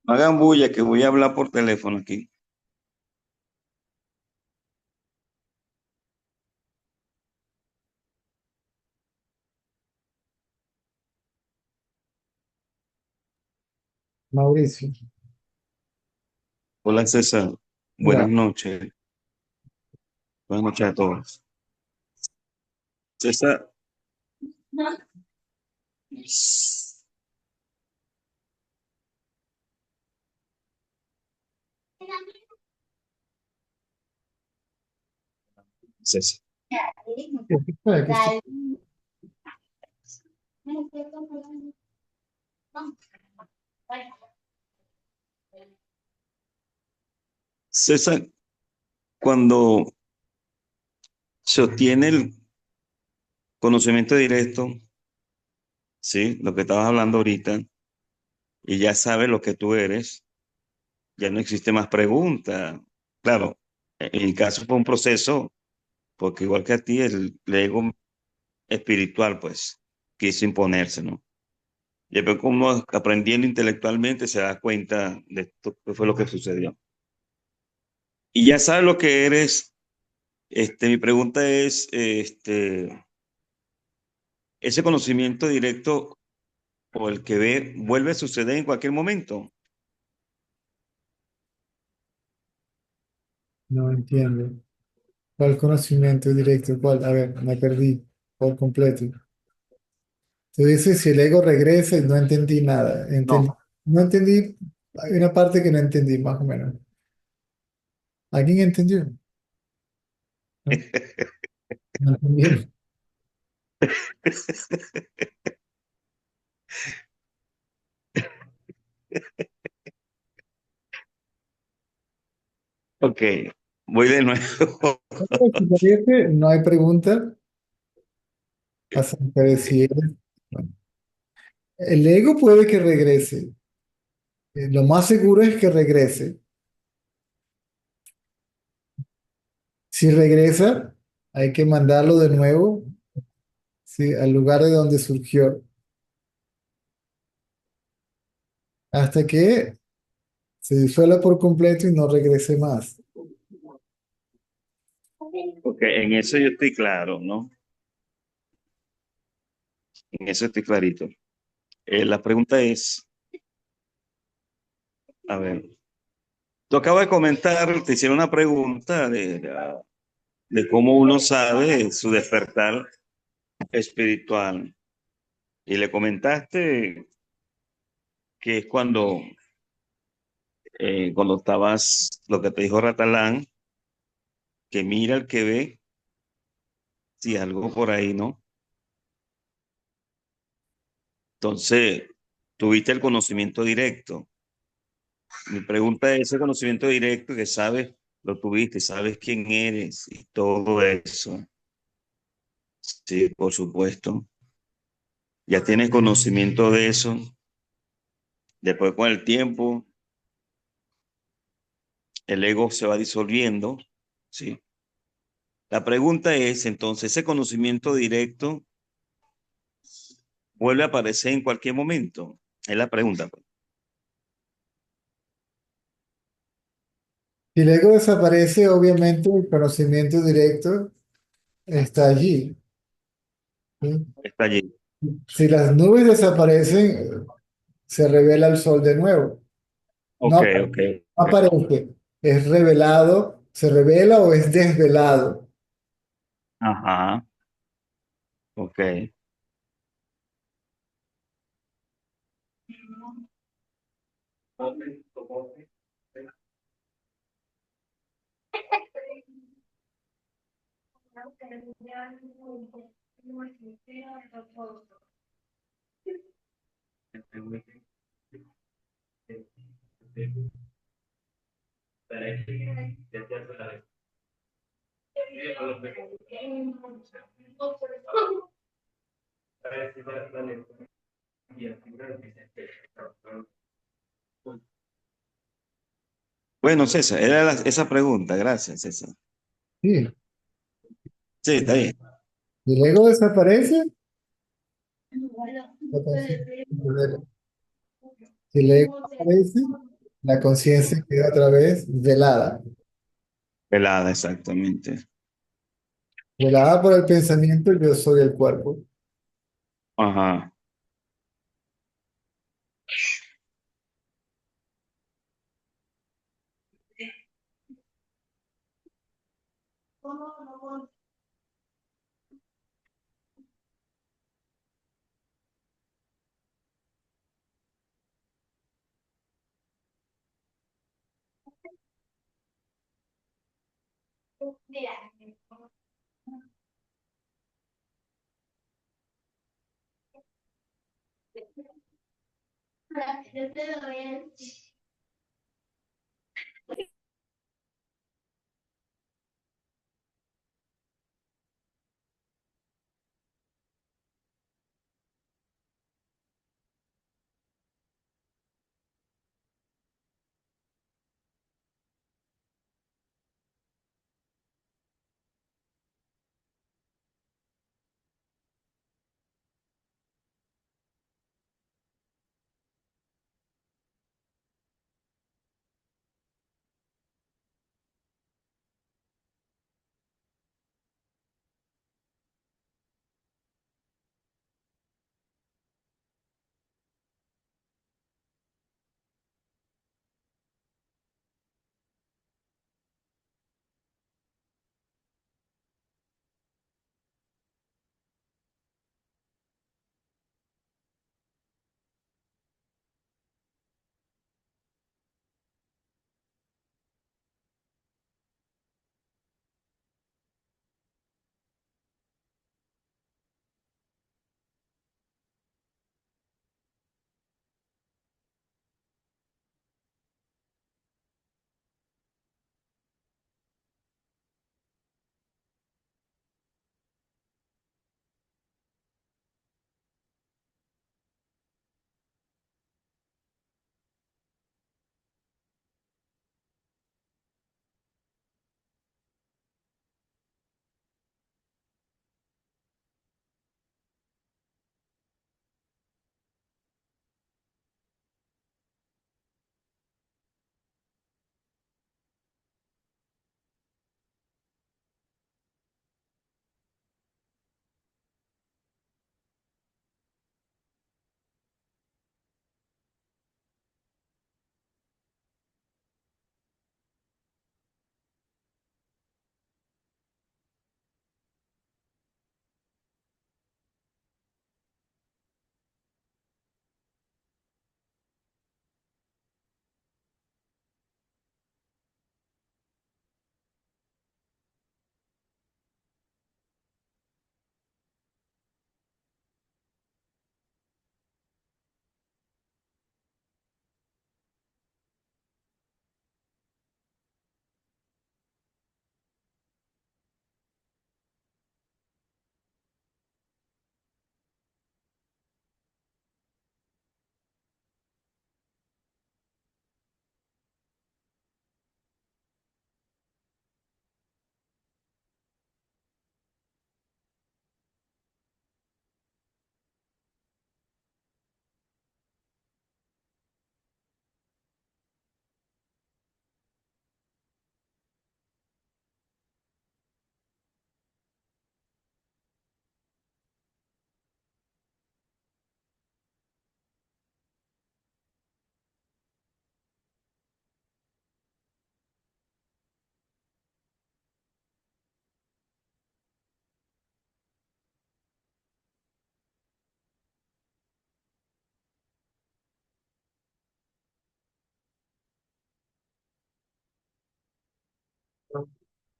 No hagan bulla que voy a hablar por teléfono aquí. Mauricio. Hola César, Ya. buenas noches. Buenas noches a todos. César, César, Espera, que estoy- César, cuando se obtiene el conocimiento directo, sí, lo que estabas hablando ahorita, y ya sabes lo que tú eres, ya no existe más pregunta. Claro, en mi caso fue un proceso, porque igual que a ti, el ego espiritual, pues, quiso imponerse, ¿no? Y después, como aprendiendo intelectualmente, se da cuenta de esto, qué fue lo que sucedió. Y ya sabes lo que eres. Mi pregunta es, ese conocimiento directo o el que ve vuelve a suceder en cualquier momento. No entiendo. ¿Cuál conocimiento directo? ¿Cuál? A ver, me perdí por completo. Tú dices si el ego regresa y no entendí nada. No. No entendí, hay una parte que no entendí, más o menos. ¿Alguien entendió? ¿No? No entendieron. Ok, voy de nuevo. Si parece, no hay pregunta acerca de si bueno, el ego puede que regrese. Lo más seguro es que regrese. Si regresa, hay que mandarlo de nuevo, sí, al lugar de donde surgió, hasta que se disuelva por completo y no regrese más. Ok, en eso yo estoy claro, ¿no? En eso estoy clarito. La pregunta es, a ver, tú acabas de comentar, te hicieron una pregunta de cómo uno sabe su despertar espiritual. Y le comentaste que es cuando estabas, lo que te dijo Ratalán, que mira el que ve, si algo por ahí, ¿no? Entonces, tuviste el conocimiento directo. Mi pregunta es ese conocimiento directo que sabes, lo tuviste, sabes quién eres y todo eso. Sí, por supuesto. Ya tienes conocimiento de eso. Después con el tiempo, el ego se va disolviendo, ¿sí? La pregunta es, entonces, ¿ese conocimiento directo vuelve a aparecer en cualquier momento? Es la pregunta, pues. Si el ego desaparece, obviamente el conocimiento directo está allí, ¿sí? Está allí. Si las nubes desaparecen, se revela el sol de nuevo. No Ok, apa- ok, no ok. aparece, es revelado, se revela o es desvelado. Ajá, ok. Bueno, César, era esa pregunta. Gracias, César. Sí. Sí, está bien. Si el ego desaparece, la conciencia se revela. Si el ego aparece, La conciencia queda otra vez velada, Velada, exactamente. velada por el pensamiento, yo soy el cuerpo. Ajá.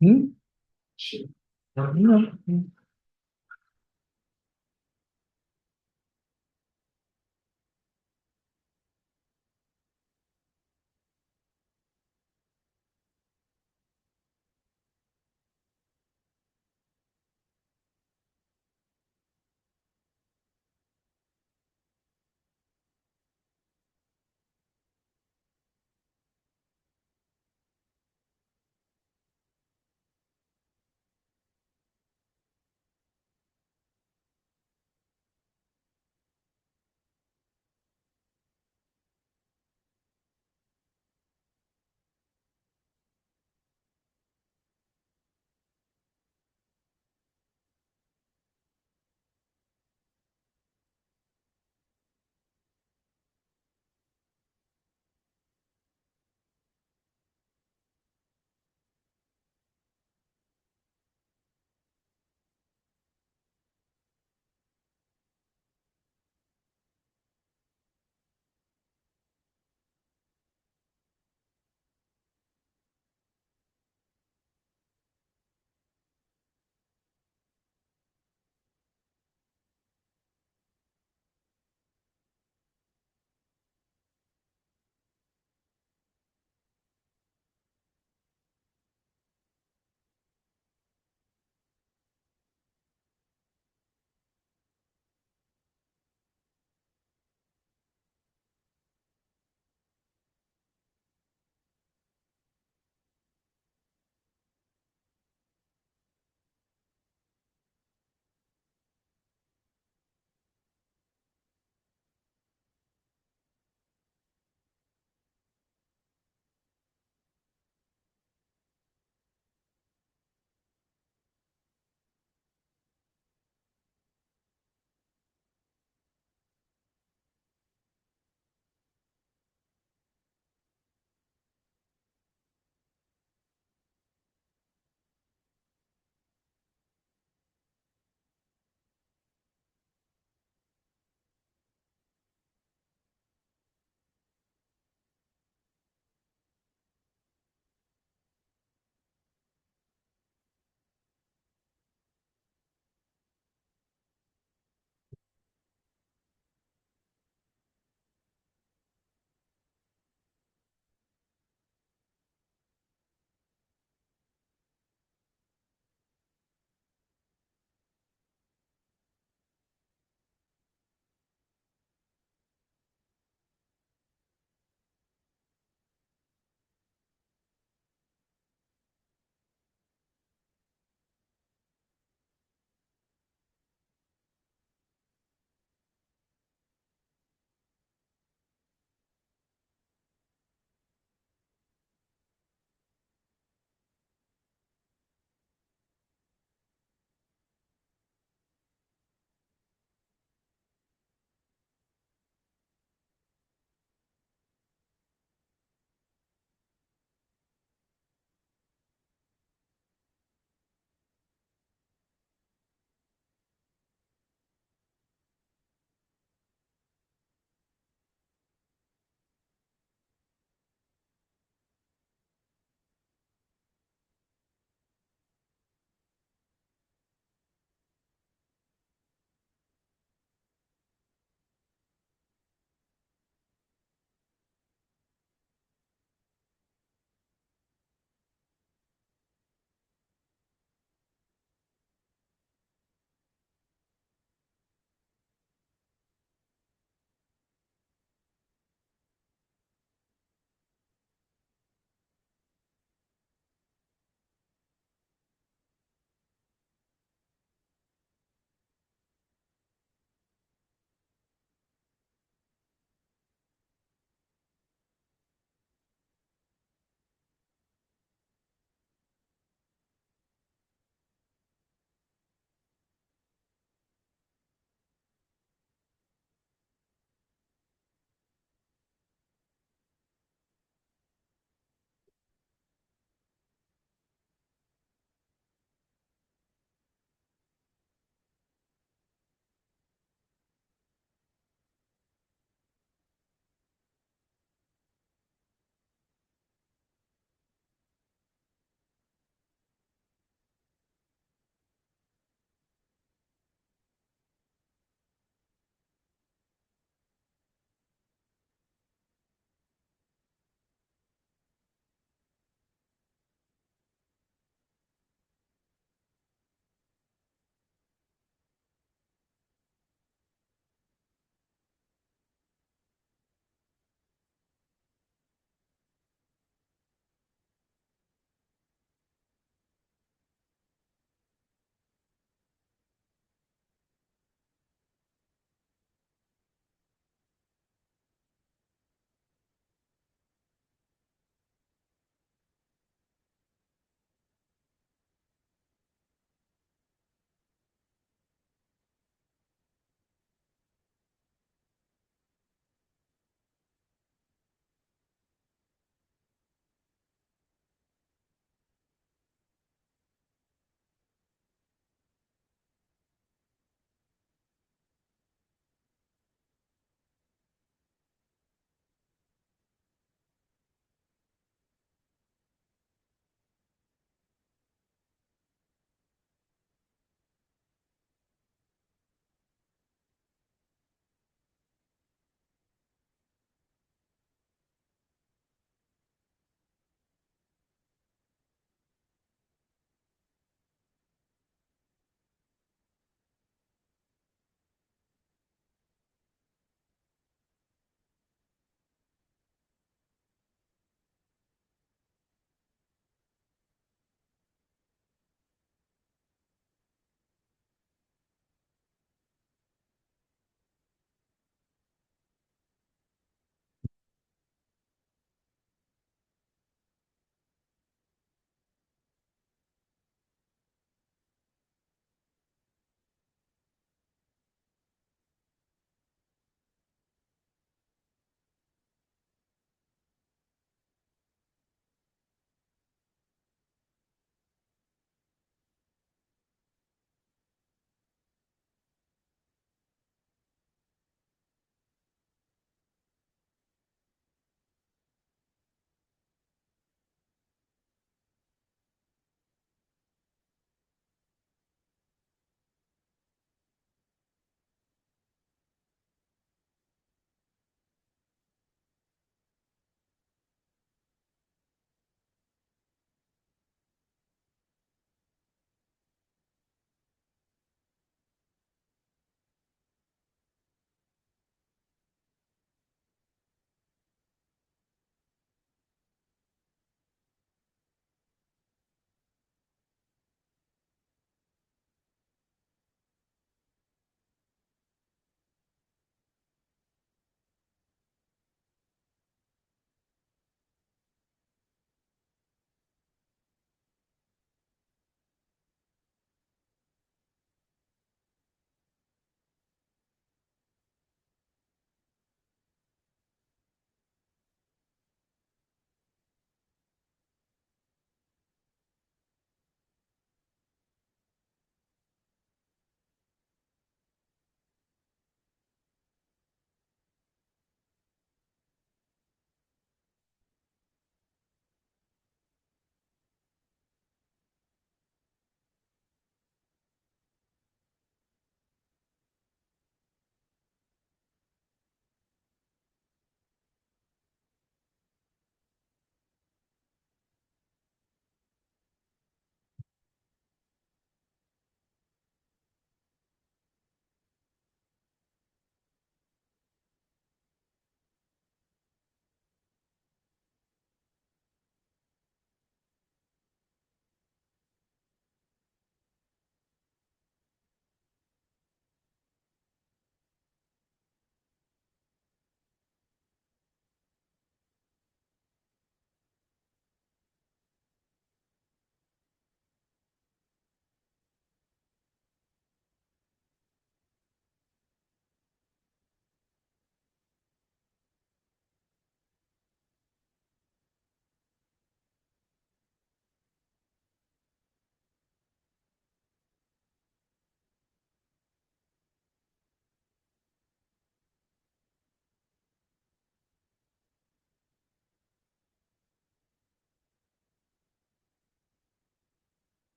¿Mm? No.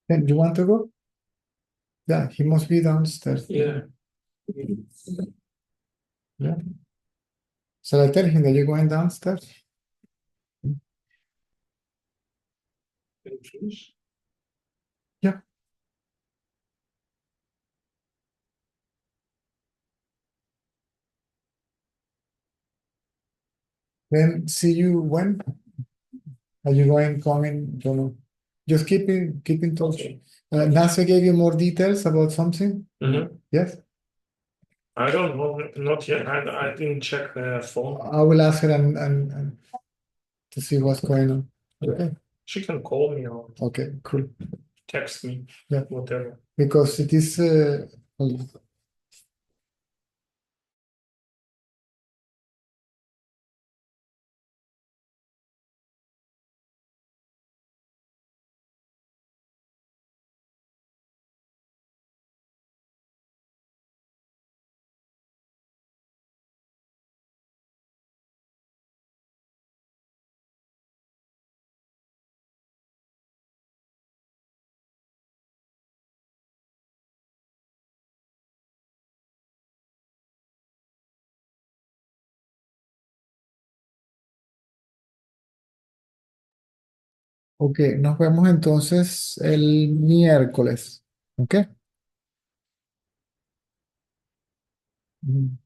Then you want to go? Yeah, he must be downstairs. Yeah. Yeah. Shall I tell him that you're going downstairs? Can you finish? Yeah. Then see you when? Are you coming? Don't know. Just keep in touch. Nasser gave you more details about something? Mm-hmm. Yes? I don't know, not yet. I didn't check the phone. I will ask her and to see what's going on. Okay. She can call me or Okay, cool. text me. Yeah. Whatever. Because it is ok, nos vemos entonces el miércoles. ¿Ok? Mm.